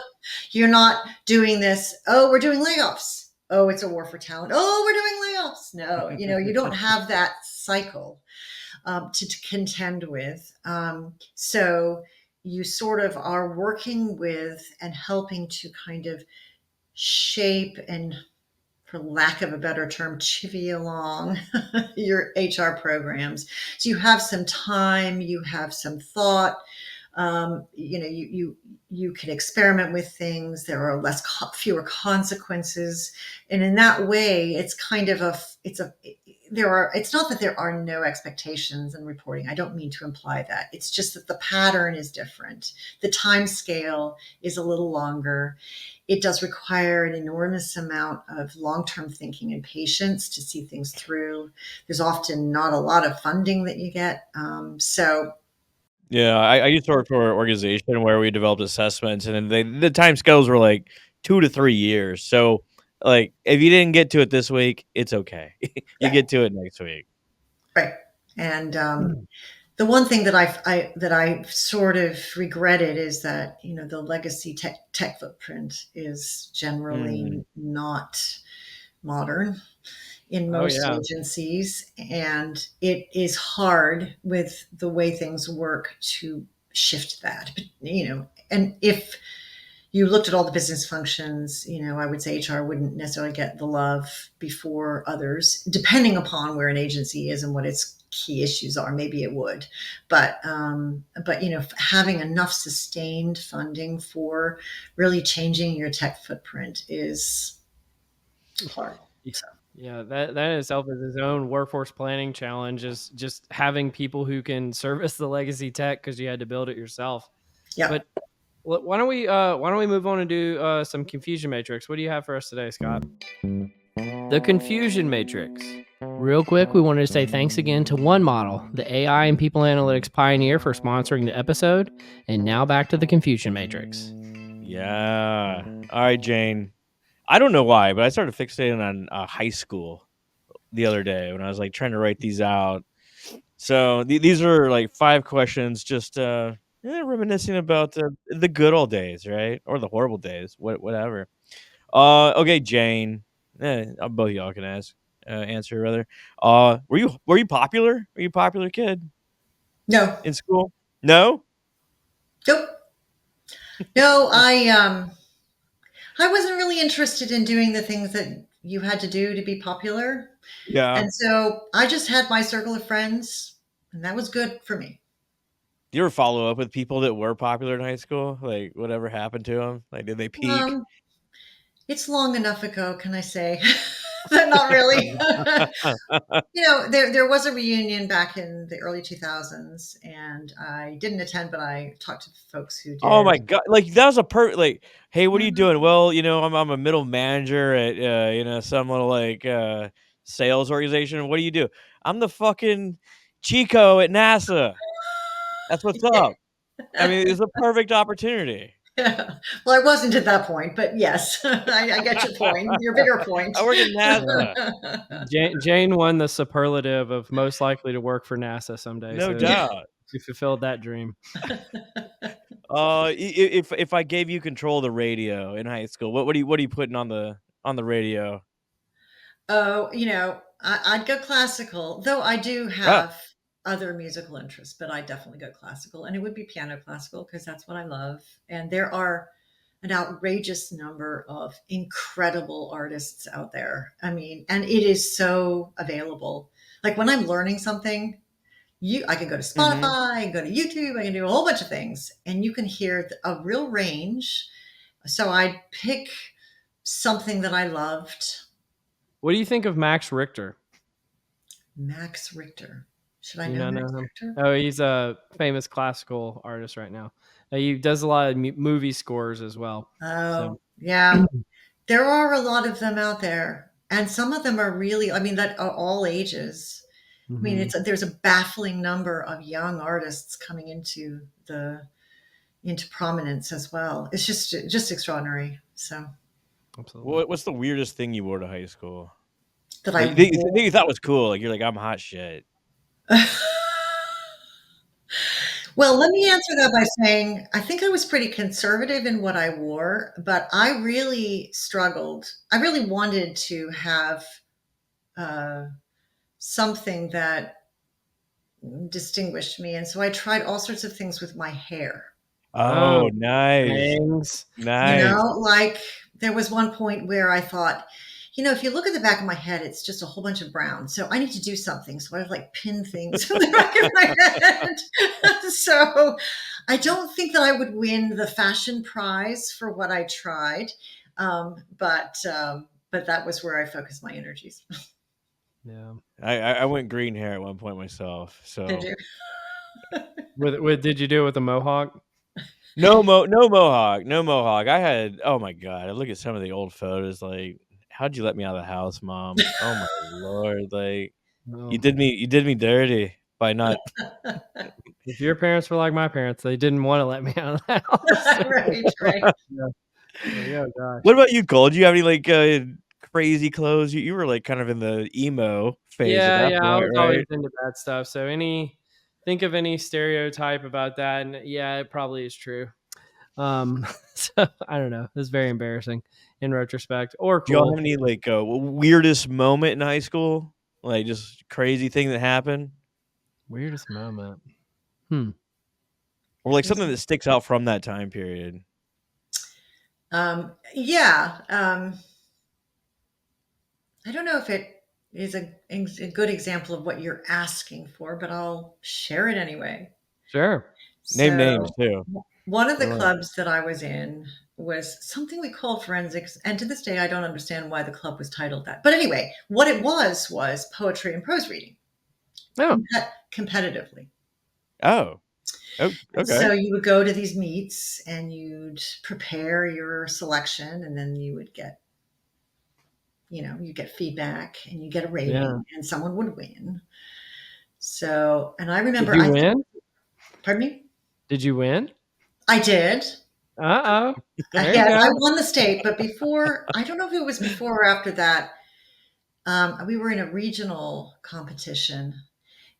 You're not doing this, oh, we're doing layoffs. Oh, it's a war for talent. Oh, we're doing layoffs. No, you don't have that cycle to contend with. So you sort of are working with and helping to kind of shape and, for lack of a better term, chivvy along your HR programs. So you have some time, you have some thought. You can experiment with things. There are fewer consequences, and in that way, it's kind of it's not that there are no expectations in reporting. I don't mean to imply that. It's just that the pattern is different. The time scale is a little longer. It does require an enormous amount of long-term thinking and patience to see things through. There's often not a lot of funding that you get. So Yeah, I used to work for an organization where we developed assessments, and then the time scales were like 2 to 3 years. So, like, if you didn't get to it this week, it's okay. You yeah, get to it next week. right. And the one thing that I sort of regretted is that the legacy tech footprint is Mm. generally not modern in Oh, most yeah. agencies, and it is hard with the way things work to shift that. And if you looked at all the business functions, I would say HR wouldn't necessarily get the love before others, depending upon where an agency is and what its key issues are. Maybe it would, but having enough sustained funding for really changing your tech footprint is hard. So. Yeah, that in itself is its own workforce planning challenge, is just having people who can service the legacy tech because you had to build it yourself. Yeah. But why don't we move on and do some confusion matrix? What do you have for us today, Scott? The confusion matrix. Real quick, we wanted to say thanks again to One Model, the AI and people analytics pioneer, for sponsoring the episode. And now back to the confusion matrix. Yeah. All right, Jane. I don't know why, but I started fixating on high school the other day when I was like trying to write these out. So these are like 5 questions, just reminiscing about the good old days, right? Or the horrible days, whatever. Okay, Jane. Both of y'all can answer rather. Were you popular? Were you a popular kid No. in school? No. Nope. No, I wasn't really interested in doing the things that you had to do to be popular. Yeah. And so I just had my circle of friends, and that was good for me. Do you ever follow up with people that were popular in high school? Like, whatever happened to them? Like, did they peak? It's long enough ago, can I say? But not really. There was a reunion back in the early 2000s, and I didn't attend, but I talked to folks who Oh did. my god! Like that was a like, hey, what are you Mhm. doing? Well, I'm a middle manager at some little like sales organization. What do you do? I'm the fucking Chico at NASA. That's what's up. I mean, it's a perfect opportunity. Yeah. Well, I wasn't at that point, but yes, I get your point, your bigger point. I work at NASA, Jane won the superlative of most likely to work for NASA someday. no So doubt. you fulfilled that dream. If I gave you control of the radio in high school, what are you putting on the radio? Oh, I'd go classical, though I do Oh, have other musical interests, but I definitely go classical, and it would be piano classical because that's what I love. And there are an outrageous number of incredible artists out there. I mean, and it is so available. Like when I'm learning something, I can go to mm-hmm. Spotify, I can go to YouTube, I can do a whole bunch of things, and you can hear a real range. So I'd pick something that I loved. What do you think of Max Richter? Max Richter. Should I You know not Max know him? Richter? Oh, he's a famous classical artist right now. He does a lot of movie scores as well. Oh, So yeah. There are a lot of them out there, and some of them are really, I mean, that are all ages. I mean, there's a baffling number of young artists coming into prominence as well. It's just extraordinary. So absolutely. What's the weirdest thing you wore to high school? that Like, I that wore. you thought was cool? Like you're like, I'm hot shit. Well, let me answer that by saying I think I was pretty conservative in what I wore, but I really struggled. I really wanted to have uh, something that distinguished me, and so I tried all sorts of things with my hair. Oh, Oh, nice, bangs. nice. Like there was one point where I thought, if you look at the back of my head, it's just a whole bunch of brown. So I need to do something. So I like pin things in the back of my head. So I don't think that I would win the fashion prize for what I tried. But that was where I focused my energies. Yeah. I went green hair at one point myself. Did So you? Did you do it with a mohawk? no mohawk, no mohawk. I had, oh my god, I look at some of the old photos. Like, how'd you let me out of the house, mom? Oh my lord, like No. you did me dirty by not. If your parents were like my parents, they didn't want to let me out of the house. Right, right. Yeah. Like, oh gosh. What about you, Cole? Do you have any like crazy clothes? You were like kind of in the emo phase at Yeah, that yeah, I point, was always right? into that stuff. So think of any stereotype about that, and yeah, it probably is true. So I don't know. It's very embarrassing in retrospect, or Do y'all cool. have any like weirdest moment in high school? Like just crazy thing that happened? Weirdest moment. Or like something that sticks out from that time period? Yeah. I don't know if it is a good example of what you're asking for, but I'll share it anyway. Sure. Name names So, too. one of We the love. clubs that I was in was something we call forensics. And to this day, I don't understand why the club was titled that. But anyway, what it was poetry and prose reading Oh. competitively. Oh. Oh. And Okay. so you would go to these meets and you'd prepare your selection, and then you would get, you get feedback and you get a Yeah. rating, and someone would win. So, and I Did remember, you win? pardon me? Did you win? I did. Uh-oh. There you Yeah, I go. won the state, but before, I don't know if it was before or after that, we were in a regional competition,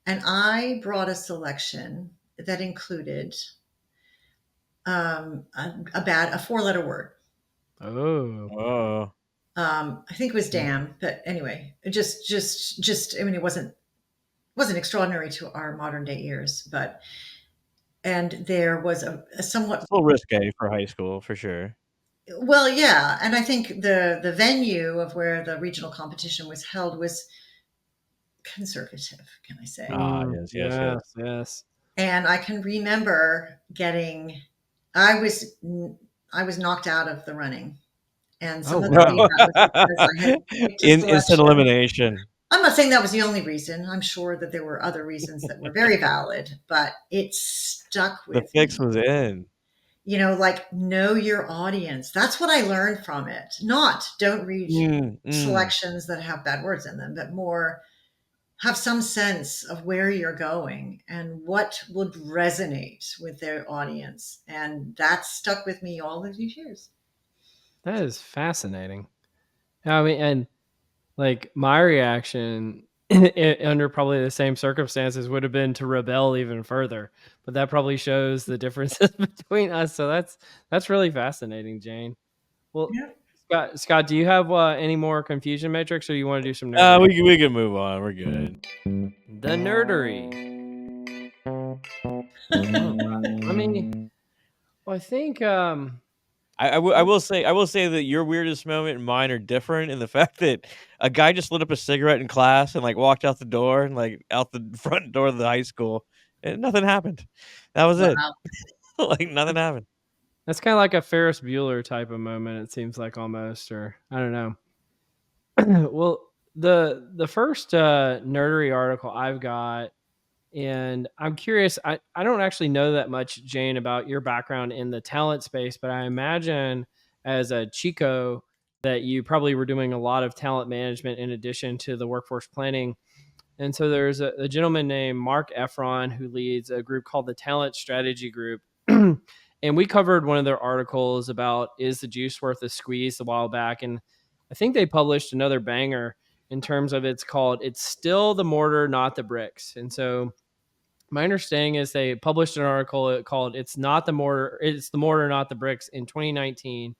and I brought a selection that included a four-letter word. Oh. Oh. I think it was damn, but anyway, just. I mean, it wasn't extraordinary to our modern day ears, but and there was a somewhat It's a little risque for high school for sure. well, yeah, and I think the venue of where the regional competition was held was conservative, can I say? Ah, yes, yes, yes. Yes, yes. And I can remember I was I was knocked out of the running, and Oh, some of them wow. believe that was because I had picked a In instant selection. elimination. I'm not saying that was the only reason. I'm sure that there were other reasons that were very valid, but it stuck The with fix me. was in. Like know your audience. That's what I learned from it. Not don't read Mm, mm. selections that have bad words in them, but more have some sense of where you're going and what would resonate with their audience. And that stuck with me all of these years. That is fascinating. I mean, and like my reaction under probably the same circumstances would have been to rebel even further, but that probably shows the differences between us. So that's really fascinating, Jane. Well, Yeah. Scott, do you have any more confusion metrics, or you want to do some nerdery? We can move on. We're good. The nerdery. All right. Well, I think I will say that your weirdest moment and mine are different in the fact that a guy just lit up a cigarette in class and like walked out the door and like out the front door of the high school and nothing happened. That was it. Wow. Like nothing happened. that's kind of like a Ferris Bueller type of moment. It seems like almost, or I don't know. Well, the first nerdery article I've got, and I'm curious. I don't actually know that much, Jane, about your background in the talent space, but I imagine as a Chico that you probably were doing a lot of talent management in addition to the workforce planning. And so there's a gentleman named Mark Efron who leads a group called the Talent Strategy Group. And we covered one of their articles about is the juice worth the squeeze a while back. And I think they published another banger in terms of it's still the mortar, not the bricks. And so my understanding is they published an article called it's not the mortar, it's the mortar, not the bricks in 2019,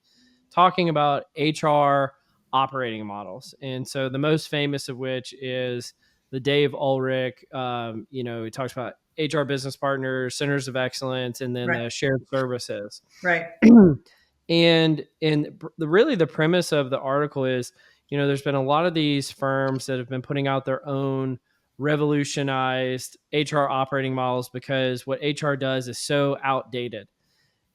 talking about HR operating models. And so the most famous of which is the Dave Ulrich, he talks about HR business partners, centers of excellence, and then Right. the shared services. Right. Really the premise of the article is, there's been a lot of these firms that have been putting out their own revolutionized HR operating models because what HR does is so outdated.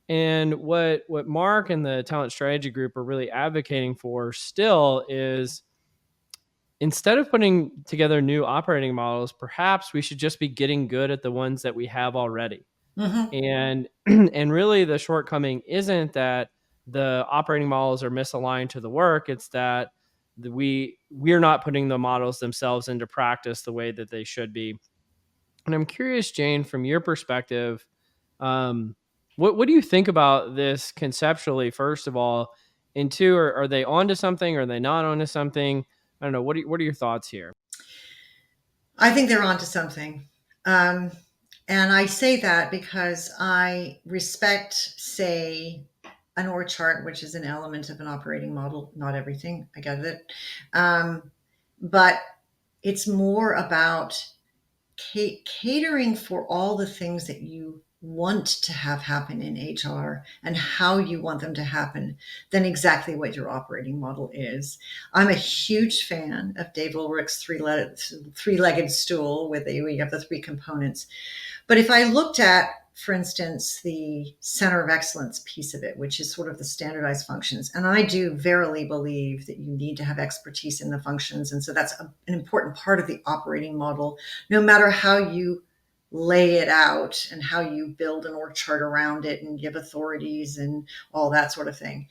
And what Mark and the Talent Strategy Group are really advocating for still is instead of putting together new operating models, perhaps we should just be getting good at the ones that we have already. Mm-hmm. And and really the shortcoming isn't that the operating models are misaligned to the work, it's that we're not putting the models themselves into practice the way that they should be. And I'm curious, Jane, from your perspective, what do you think about this conceptually, first of all? And two, are they onto something? Are they not onto something? I don't know. What are your thoughts here? I think they're onto something. Um, and I say that because I respect, say, an org chart, which is an element of an operating model, not everything. I get it. But it's more about catering for all the things that you want to have happen in HR and how you want them to happen than exactly what your operating model is. I'm a huge fan of Dave Ulrich's three-legged stool with you have the three components. But if I looked at, for instance, the center of excellence piece of it, which is sort of the standardized functions, and I do verily believe that you need to have expertise in the functions. And so that's an important part of the operating model, no matter how you lay it out and how you build an org chart around it and give authorities and all that sort of thing.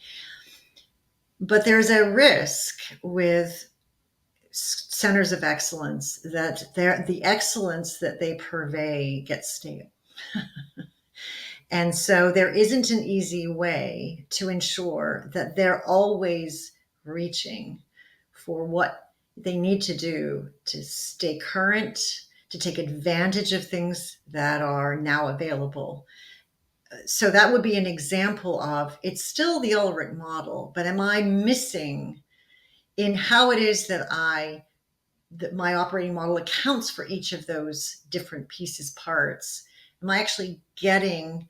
But there's a risk with centers of excellence that the excellence that they purvey gets stale. And so there isn't an easy way to ensure that they're always reaching for what they need to do to stay current, to take advantage of things that are now available. So that would be an example of, it's still the Ulrich model, but am I missing in how it is that my operating model accounts for each of those different pieces, parts? Am I actually getting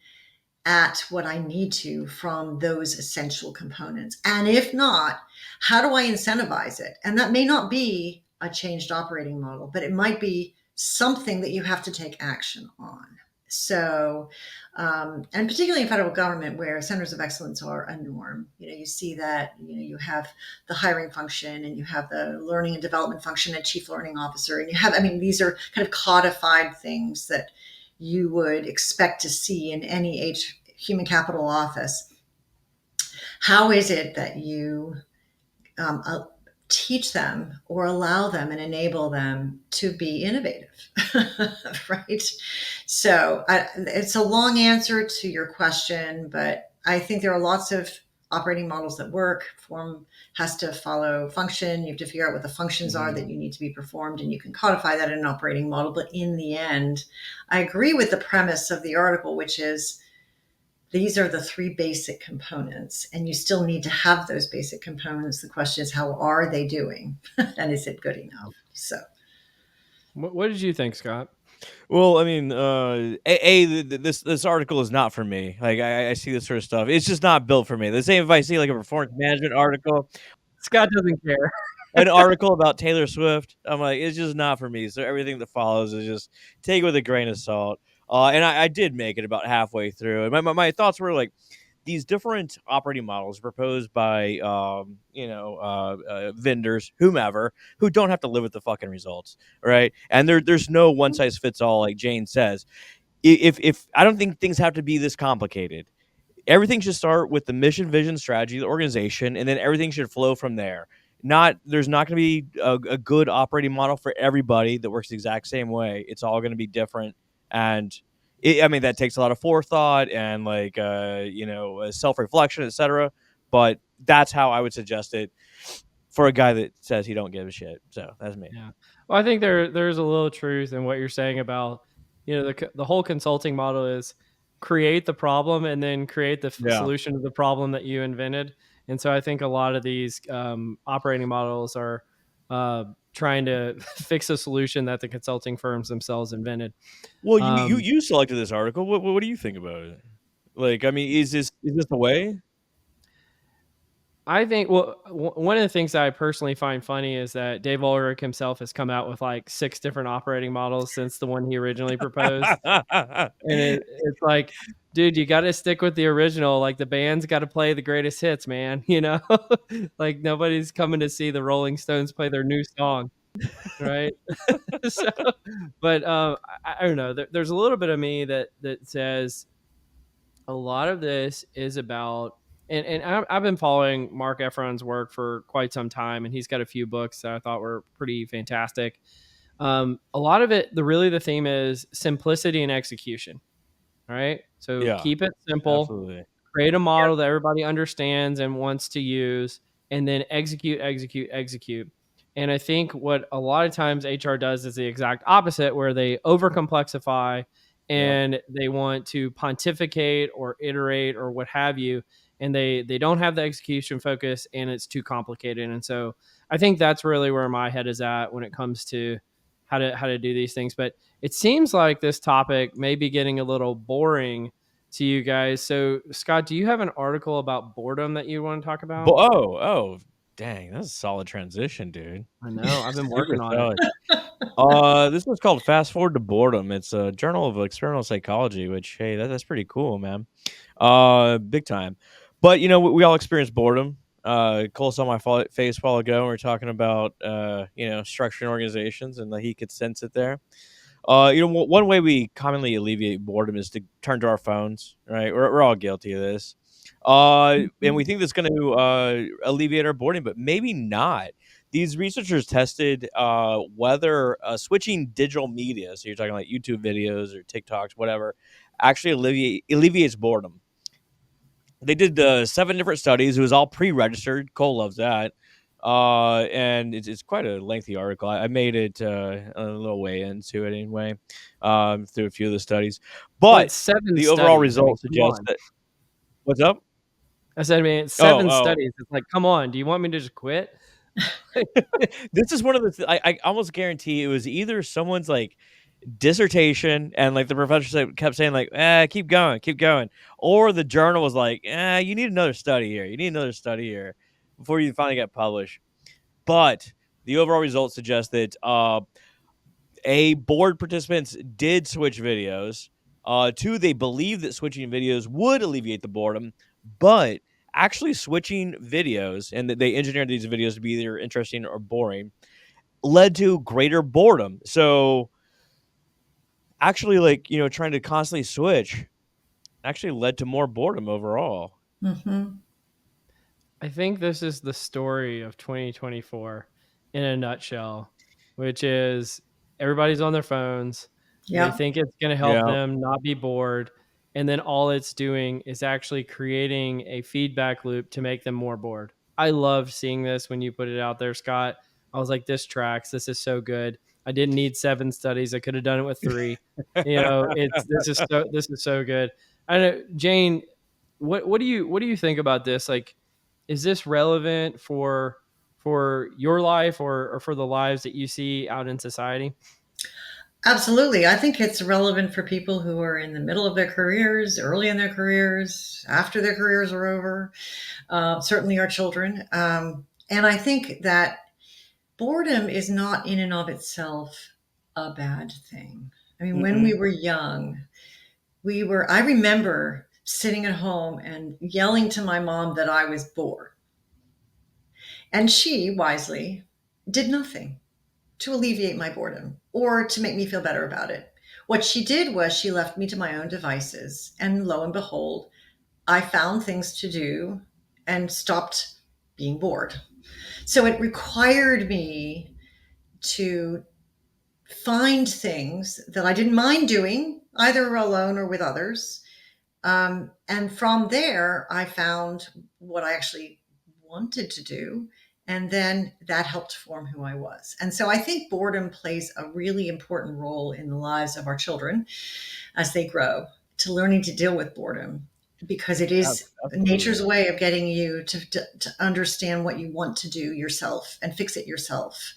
at what I need to from those essential components? And if not, how do I incentivize it? And that may not be a changed operating model, but it might be something that you have to take action on. So, and particularly in federal government, where centers of excellence are a norm, you see that, you have the hiring function and you have the learning and development function and chief learning officer. And you have, these are kind of codified things that you would expect to see in any human capital office. How is it that you teach them or allow them and enable them to be innovative? Right? So it's a long answer to your question, but I think there are lots of operating models that work. Form has to follow function. You have to figure out what the functions are that you need to be performed, and you can codify that in an operating model. But in the end, I agree with the premise of the article, which is these are the three basic components, and you still need to have those basic components. The question is, how are they doing? And is it good enough? So, what did you think, Scott? Well, I mean, this article is not for me. Like, I see this sort of stuff. It's just not built for me. The same if I see like a performance management article, Scott doesn't care. an article about Taylor Swift, I'm like, it's just not for me. So everything that follows is just take it with a grain of salt. And I did make it about halfway through, and my thoughts were like, these different operating models proposed by vendors, whomever, who don't have to live with the fucking results, right? And there's no one size fits all, like Jane says. If I don't think things have to be this complicated. Everything should start with the mission, vision, strategy of the organization, and then everything should flow from there. There's not going to be a good operating model for everybody that works the exact same way. It's all going to be different, and that takes a lot of forethought and self-reflection, etc. But that's how I would suggest it for a guy that says he don't give a shit. So that's me. Yeah. Well, I think there's a little truth in what you're saying about, the whole consulting model is create the problem and then create the solution to the problem that you invented. And so I think a lot of these operating models are trying to fix a solution that the consulting firms themselves invented. Well, you selected this article. What do you think about it? Like, is this the way? I think, one of the things that I personally find funny is that Dave Ulrich himself has come out with like 6 different operating models since the one he originally proposed. And it's like, dude, you got to stick with the original. Like, the band's got to play the greatest hits, man. Like, nobody's coming to see the Rolling Stones play their new song, right? But I don't know. There's a little bit of me that says a lot of this is about, and I've been following Mark Efron's work for quite some time, and he's got a few books that I thought were pretty fantastic. A lot of it, the theme is simplicity and execution. All right. So keep it simple, absolutely. Create a model that everybody understands and wants to use, and then execute. And I think what a lot of times HR does is the exact opposite, where they overcomplexify and they want to pontificate or iterate or what have you, and they don't have the execution focus, and it's too complicated. And so I think that's really where my head is at when it comes to how to do these things. But it seems like this topic may be getting a little boring to you guys. So, Scott, do you have an article about boredom that you want to talk about? Dang, that's a solid transition, dude. I know. I've been Super working on it. solid. This one's called Fast Forward to Boredom. It's a journal of experimental psychology, which, hey, that's pretty cool, man. Big time. But we all experience boredom. Cole saw my face a while ago, and we are talking about structuring organizations, and he could sense it there. One way we commonly alleviate boredom is to turn to our phones, right? We're all guilty of this. And we think that's going to alleviate our boredom, but maybe not. These researchers tested whether switching digital media, so you're talking like YouTube videos or TikToks, whatever, actually alleviates boredom. They did 7 different studies. It was all pre-registered. Cole loves that. And it's quite a lengthy article. I made it a little way into it anyway, through a few of the studies. Well, But it's 7 the overall studies. I mean, results come suggest on. that. What's up? I said, I mean, it's Oh, 7 studies. It's like, come on. Do you want me to just quit? This is one of the. I almost guarantee it was either someone's like dissertation, and like the professor kept saying like, keep going, or the journal was like, you need another study here before you finally get published. But the overall results suggest that board participants did switch videos. 2, they believe that switching videos would alleviate the boredom, but actually switching videos, and that they engineered these videos to be either interesting or boring, led to greater boredom. So actually, like, trying to constantly switch actually led to more boredom overall. Mm-hmm. I think this is the story of 2024 in a nutshell, which is everybody's on their phones. They Yeah. think it's going to help Yeah. them not be bored. And then all it's doing is actually creating a feedback loop to make them more bored. I love seeing this when you put it out there, Scott. I was like, this tracks. This is so good. I didn't need 7 studies. I could have done it with 3. This is so good. I know, Jane, what do you think about this? Like, is this relevant for your life or for the lives that you see out in society? Absolutely. I think it's relevant for people who are in the middle of their careers, early in their careers, after their careers are over, certainly our children. And I think that boredom is not in and of itself a bad thing. I mean, when we were young, I remember sitting at home and yelling to my mom that I was bored. And she wisely did nothing to alleviate my boredom or to make me feel better about it. What she did was she left me to my own devices. And lo and behold, I found things to do and stopped being bored. So it required me to find things that I didn't mind doing, either alone or with others. And from there, I found what I actually wanted to do. And then that helped form who I was. And so I think boredom plays a really important role in the lives of our children as they grow, to learning to deal with boredom, because it is nature's way of getting you to understand what you want to do yourself and fix it yourself.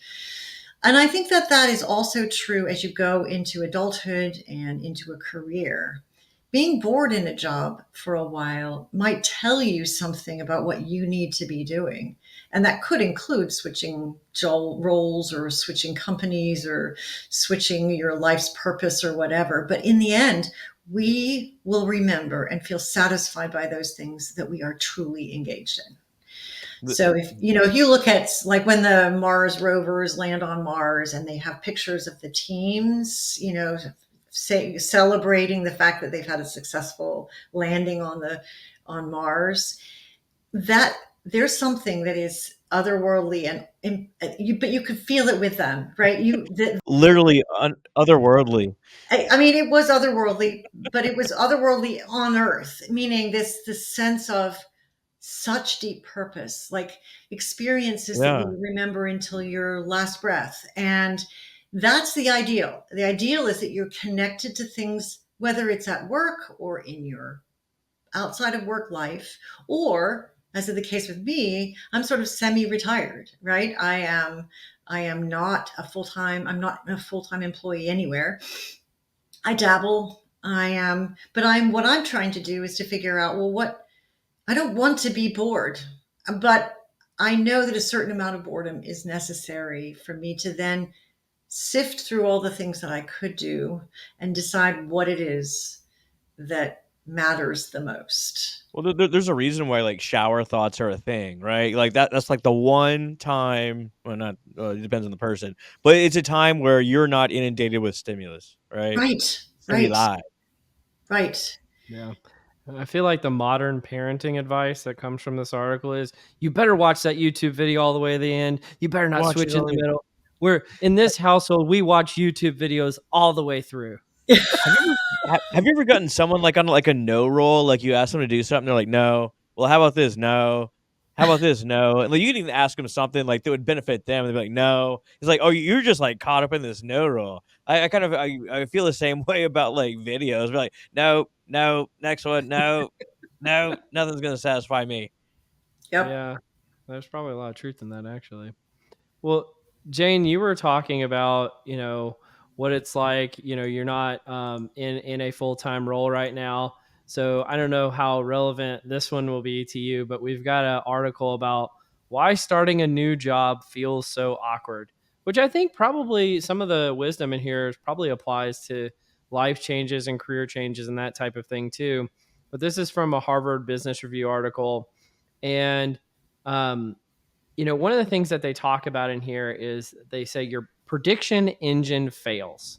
And I think that that is also true as you go into adulthood and into a career. Being bored in a job for a while might tell you something about what you need to be doing. And that could include switching roles or switching companies or switching your life's purpose or whatever. But in the end, we will remember and feel satisfied by those things that we are truly engaged in. So if you look at like when the Mars rovers land on Mars and they have pictures of the teams, celebrating the fact that they've had a successful landing on Mars, that there's something that is otherworldly but you could feel it with them, right? Literally otherworldly. I mean, it was otherworldly, but it was otherworldly on Earth, meaning this sense of such deep purpose, like experiences that Yeah. you remember until your last breath. And that's the ideal. The ideal is that you're connected to things, whether it's at work or in your outside of work life, or as is the case with me, I'm sort of semi-retired, right? I am I'm not a full-time employee anywhere. I dabble. What I'm trying to do is to figure out, well, what I don't want to be bored, but I know that a certain amount of boredom is necessary for me to then sift through all the things that I could do and decide what it is that matters the most. Well, there's a reason why like shower thoughts are a thing, right? Like that's like the one time, well, not it depends on the person, but it's a time where you're not inundated with stimulus, right? Right, right, Stimuli. right. Yeah. I feel like the modern parenting advice that comes from this article is you better watch that YouTube video all the way to the end. You better not Watch it switch in all. the middle. We're in this household, we watch YouTube videos all the way through. Have you ever gotten someone like on like a no roll? Like you ask them to do something, they're like, no. Well, how about this? No. How about this? No. And like you can even ask them something like that would benefit them, and they'd be like, no. It's like, oh, you're just like caught up in this no roll. I kind of I feel the same way about like videos. We're like, no, no, next one, no, no, nothing's gonna satisfy me. Yep. Yeah. There's probably a lot of truth in that, actually. Well, Jane, you were talking about, what it's like, you're not in a full-time role right now. So I don't know how relevant this one will be to you, but we've got an article about why starting a new job feels so awkward, which I think probably some of the wisdom in here probably applies to life changes and career changes and that type of thing too. But this is from a Harvard Business Review article. And um, one of the things that they talk about in here is they say your prediction engine fails,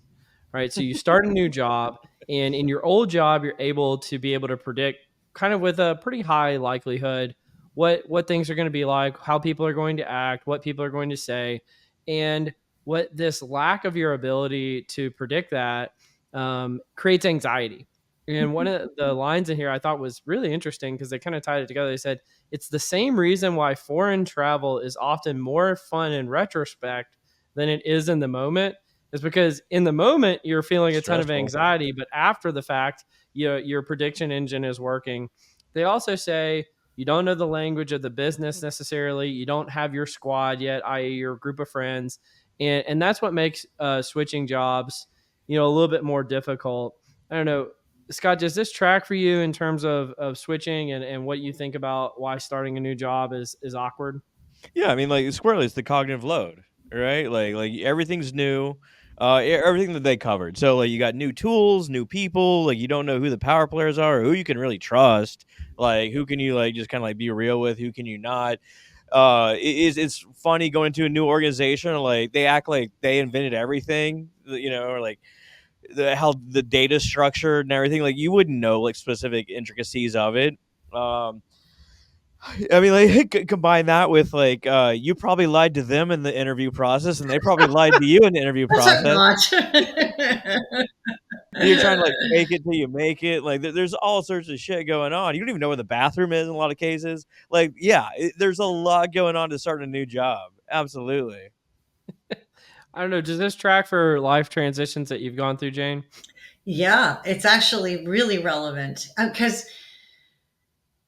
right? So you start a new job, and in your old job, you're able to predict kind of with a pretty high likelihood what things are going to be like, how people are going to act, what people are going to say, and what this lack of your ability to predict that creates anxiety. And one of the lines in here I thought was really interesting because they kind of tied it together. They said, it's the same reason why foreign travel is often more fun in retrospect than it is in the moment. Is because in the moment you're feeling a ton of Stressful. anxiety, but after the fact, your prediction engine is working. They also say you don't know the language of the business necessarily. You don't have your squad yet, i.e., your group of friends, and that's what makes switching jobs, a little bit more difficult. I don't know, Scott, does this track for you in terms of switching and what you think about why starting a new job is awkward? Yeah, I mean, like squarely, it's the cognitive load, right? Like everything's new, everything that they covered. So like you got new tools, new people. Like you don't know who the power players are, or who you can really trust. Like who can you like just kind of like be real with? Who can you not? It's funny going to a new organization. Like they act like they invented everything, or like how the data structured and everything. Like you wouldn't know like specific intricacies of it. Um, I mean, like combine that with like you probably lied to them in the interview process, and they probably lied to you in the interview That's a process. notch. And you're trying to like fake it till you make it. Like there's all sorts of shit going on. You don't even know where the bathroom is in a lot of cases. Like, yeah, there's a lot going on to start a new job. Absolutely. I don't know. Does this track for life transitions that you've gone through, Jane? Yeah, it's actually really relevant because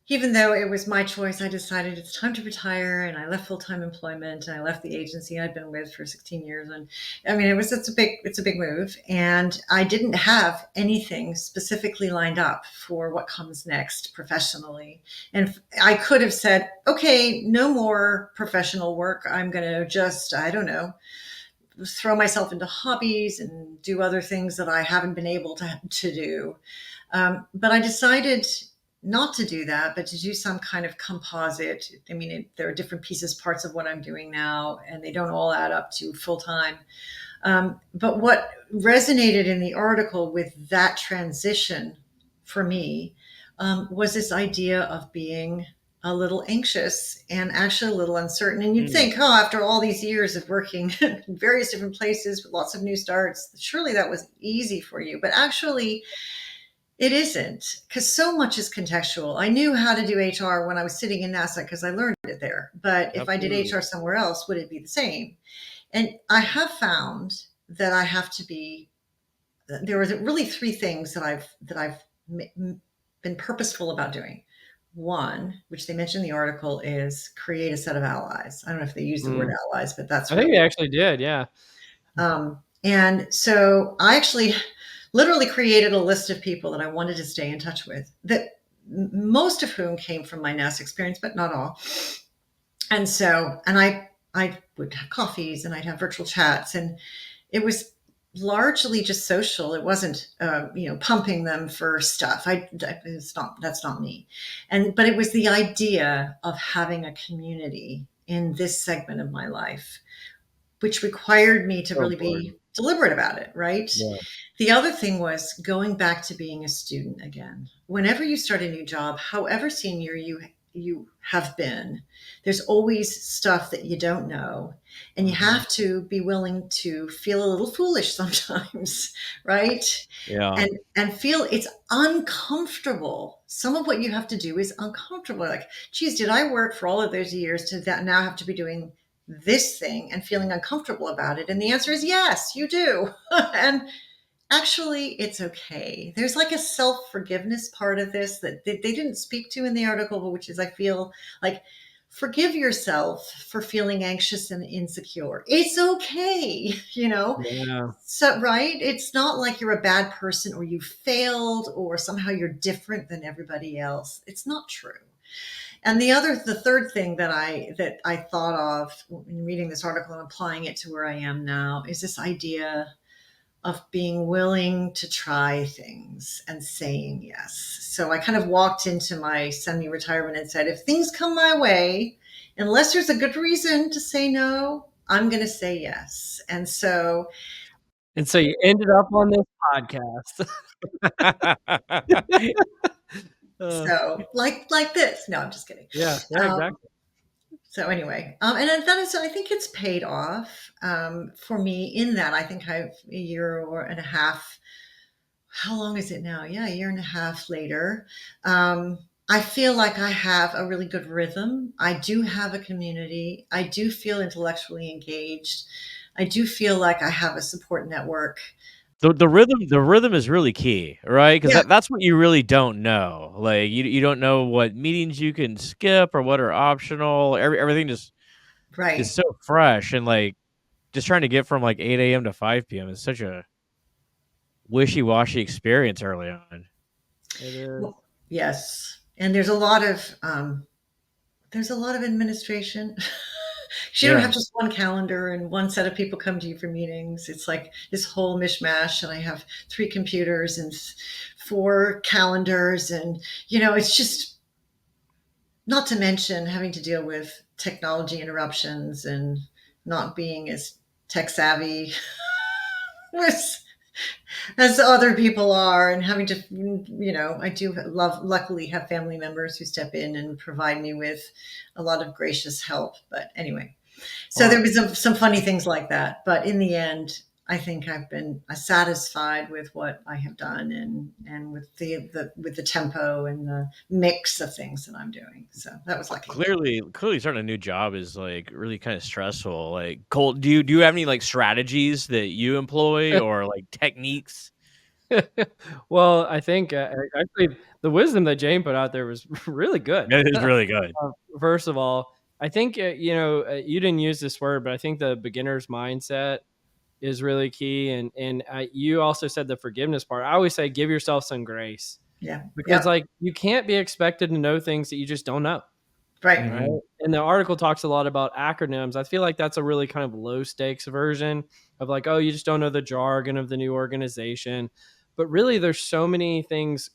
even though it was my choice, I decided it's time to retire, and I left full-time employment, and I left the agency I'd been with for 16 years. And I mean, it's a big move, and I didn't have anything specifically lined up for what comes next professionally. And I could have said, okay, no more professional work. I'm going to just, I don't know, throw myself into hobbies and do other things that I haven't been able to do. But I decided not to do that, but to do some kind of composite. I mean, there are different pieces, parts of what I'm doing now, and they don't all add up to full time. But what resonated in the article with that transition for me was this idea of being a little anxious and actually a little uncertain. And you'd Mm. think, oh, after all these years of working in various different places with lots of new starts, surely that was easy for you. But actually, it isn't, because so much is contextual. I knew how to do HR when I was sitting in NASA because I learned it there. But if I did Absolutely. HR somewhere else, would it be the same? And I have found that I have to be. There were really three things that I've been purposeful about doing. one, which they mentioned in the article, is create a set of allies. I don't know if they use the word allies, but that's I think really. they actually did. Yeah. And so I actually literally created a list of people that I wanted to stay in touch with, that most of whom came from my NASA experience, but not all. And so, and I would have coffees and I'd have virtual chats, and it was largely just social. It wasn't, pumping them for stuff. That's not me. But it was the idea of having a community in this segment of my life, which required me to So really important. be deliberate about it, right? Yeah. The other thing was going back to being a student again. Whenever you start a new job, however senior you have been, there's always stuff that you don't know, and you have to be willing to feel a little foolish sometimes, right? Yeah. And feel it's uncomfortable. Some of what you have to do is uncomfortable. Like, geez, did I work for all of those years to that now have to be doing this thing and feeling uncomfortable about it? And the answer is yes, you do. And actually, it's okay. There's like a self-forgiveness part of this that they didn't speak to in the article, but which is, I feel like, forgive yourself for feeling anxious and insecure. It's okay, Yeah. So, right? It's not like you're a bad person or you failed or somehow you're different than everybody else. It's not true. And the third thing that I thought of in reading this article and applying it to where I am now is this idea of being willing to try things and saying yes. So I kind of walked into my semi-retirement and said, if things come my way, unless there's a good reason to say no, I'm going to say yes. And so you ended up on this podcast. like this. No, I'm just kidding. Yeah, Um, exactly. So anyway, and that is, I think it's paid off for me in that I think I've a year or and a half. How long is it now? Yeah, a year and a half later. I feel like I have a really good rhythm. I do have a community. I do feel intellectually engaged. I do feel like I have a support network. The rhythm is really key, right? Because Yeah, that's what you really don't know. Like you don't know what meetings you can skip or what are optional. Everything just is right. so fresh, and like just trying to get from like 8 a.m. to 5 p.m. is such a wishy-washy experience early on. It is. Well, yes, and there's a lot of administration. 'Cause you don't Yeah. have just one calendar and one set of people come to you for meetings. It's like this whole mishmash, and I have 3 computers and 4 calendars, and it's just, not to mention having to deal with technology interruptions and not being as tech savvy as other people are, and having to, I do luckily have family members who step in and provide me with a lot of gracious help. But anyway, so there Well, was some funny things like that. But in the end, I think I've been satisfied with what I have done, and with the tempo and the mix of things that I'm doing. So that was lucky. clearly starting a new job is like really kind of stressful. Like, Cole, do you have any like strategies that you employ or like techniques? Well, I think actually the wisdom that Jane put out there was really good. That is really good. First of all, I think you didn't use this word, but I think the beginner's mindset is really key. And you also said the forgiveness part. I always say give yourself some grace, Yeah. because Yep. like you can't be expected to know things that you just don't know. Right. Right. Mhm. And the article talks a lot about acronyms. I feel like that's a really kind of low stakes version of like, oh, you just don't know the jargon of the new organization. But really, there's so many things,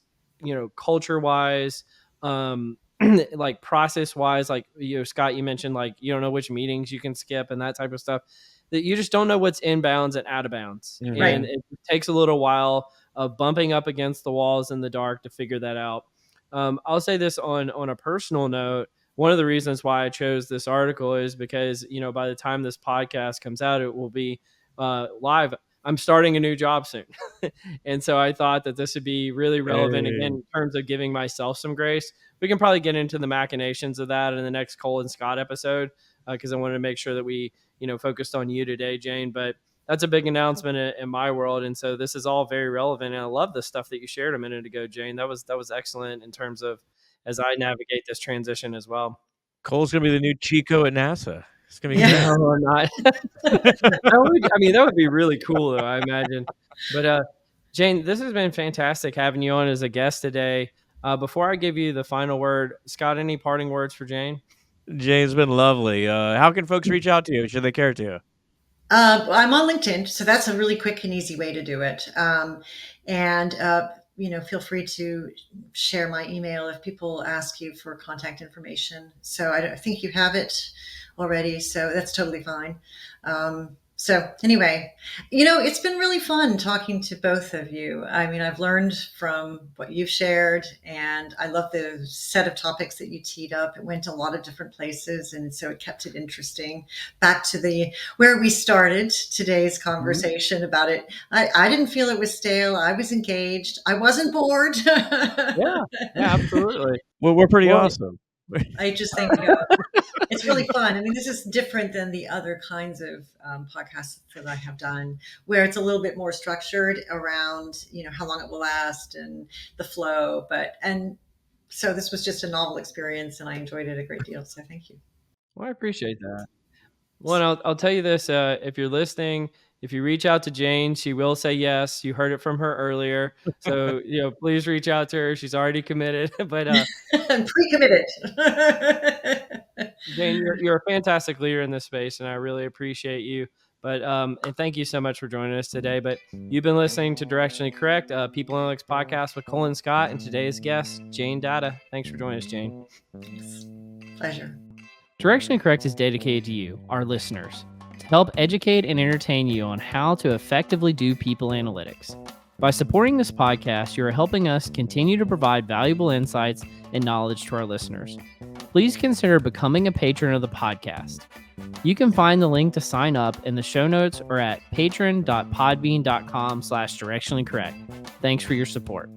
culture wise, like process wise, like, Scott, you mentioned like you don't know which meetings you can skip and that type of stuff, that you just don't know what's inbounds and out of bounds. And Right. Mhm. it takes a little while of bumping up against the walls in the dark to figure that out. I'll say this on a personal note. One of the reasons why I chose this article is because, by the time this podcast comes out, it will be live. I'm starting a new job soon. And so I thought that this would be really relevant again Hey. in terms of giving myself some grace. We can probably get into the machinations of that in the next Cole and Scott episode, because I wanted to make sure that we, focused on you today, Jane. But that's a big announcement in my world. And so this is all very relevant. And I love the stuff that you shared a minute ago, Jane. That was excellent in terms of as I navigate this transition as well. Cole's gonna be the new Chico at NASA. It's gonna be Yeah. No, or not. That would be really cool, though, I imagine. But Jane, this has been fantastic having you on as a guest today. Before I give you the final word, Scott, any parting words for Jane? Jane's been lovely. How can folks reach out to you? Should they care to? I'm on LinkedIn, so that's a really quick and easy way to do it. And feel free to share my email if people ask you for contact information. So I think you have it already, so that's totally fine. So anyway, it's been really fun talking to both of you. I mean, I've learned from what you've shared, and I love the set of topics that you teed up. It went a lot of different places, and so it kept it interesting. Back to where we started today's conversation about it. I didn't feel it was stale. I was engaged. I wasn't bored. Yeah, absolutely. Well, we're pretty Well, awesome. I just think it's really fun. I mean, this is different than the other kinds of podcasts that I have done, where it's a little bit more structured around, how long it will last and the flow. And so this was just a novel experience, and I enjoyed it a great deal. So thank you. Well, I appreciate that. Well, and I'll tell you this: if you're listening, if you reach out to Jane, she will say yes. You heard it from her earlier, so please reach out to her. She's already committed. But I'm pre-committed. Jane, you're a fantastic leader in this space, and I really appreciate you. But and thank you so much for joining us today. But you've been listening to Directionally Correct, People Analytics podcast with Cole and Scott, and today's guest, Jane Datta. Thanks for joining us, Jane. Pleasure. Directionally Correct is dedicated to you, our listeners, to help educate and entertain you on how to effectively do people analytics. By supporting this podcast, you are helping us continue to provide valuable insights and knowledge to our listeners. Please consider becoming a patron of the podcast. You can find the link to sign up in the show notes or at patron.podbean.com/directionallycorrect. Thanks for your support.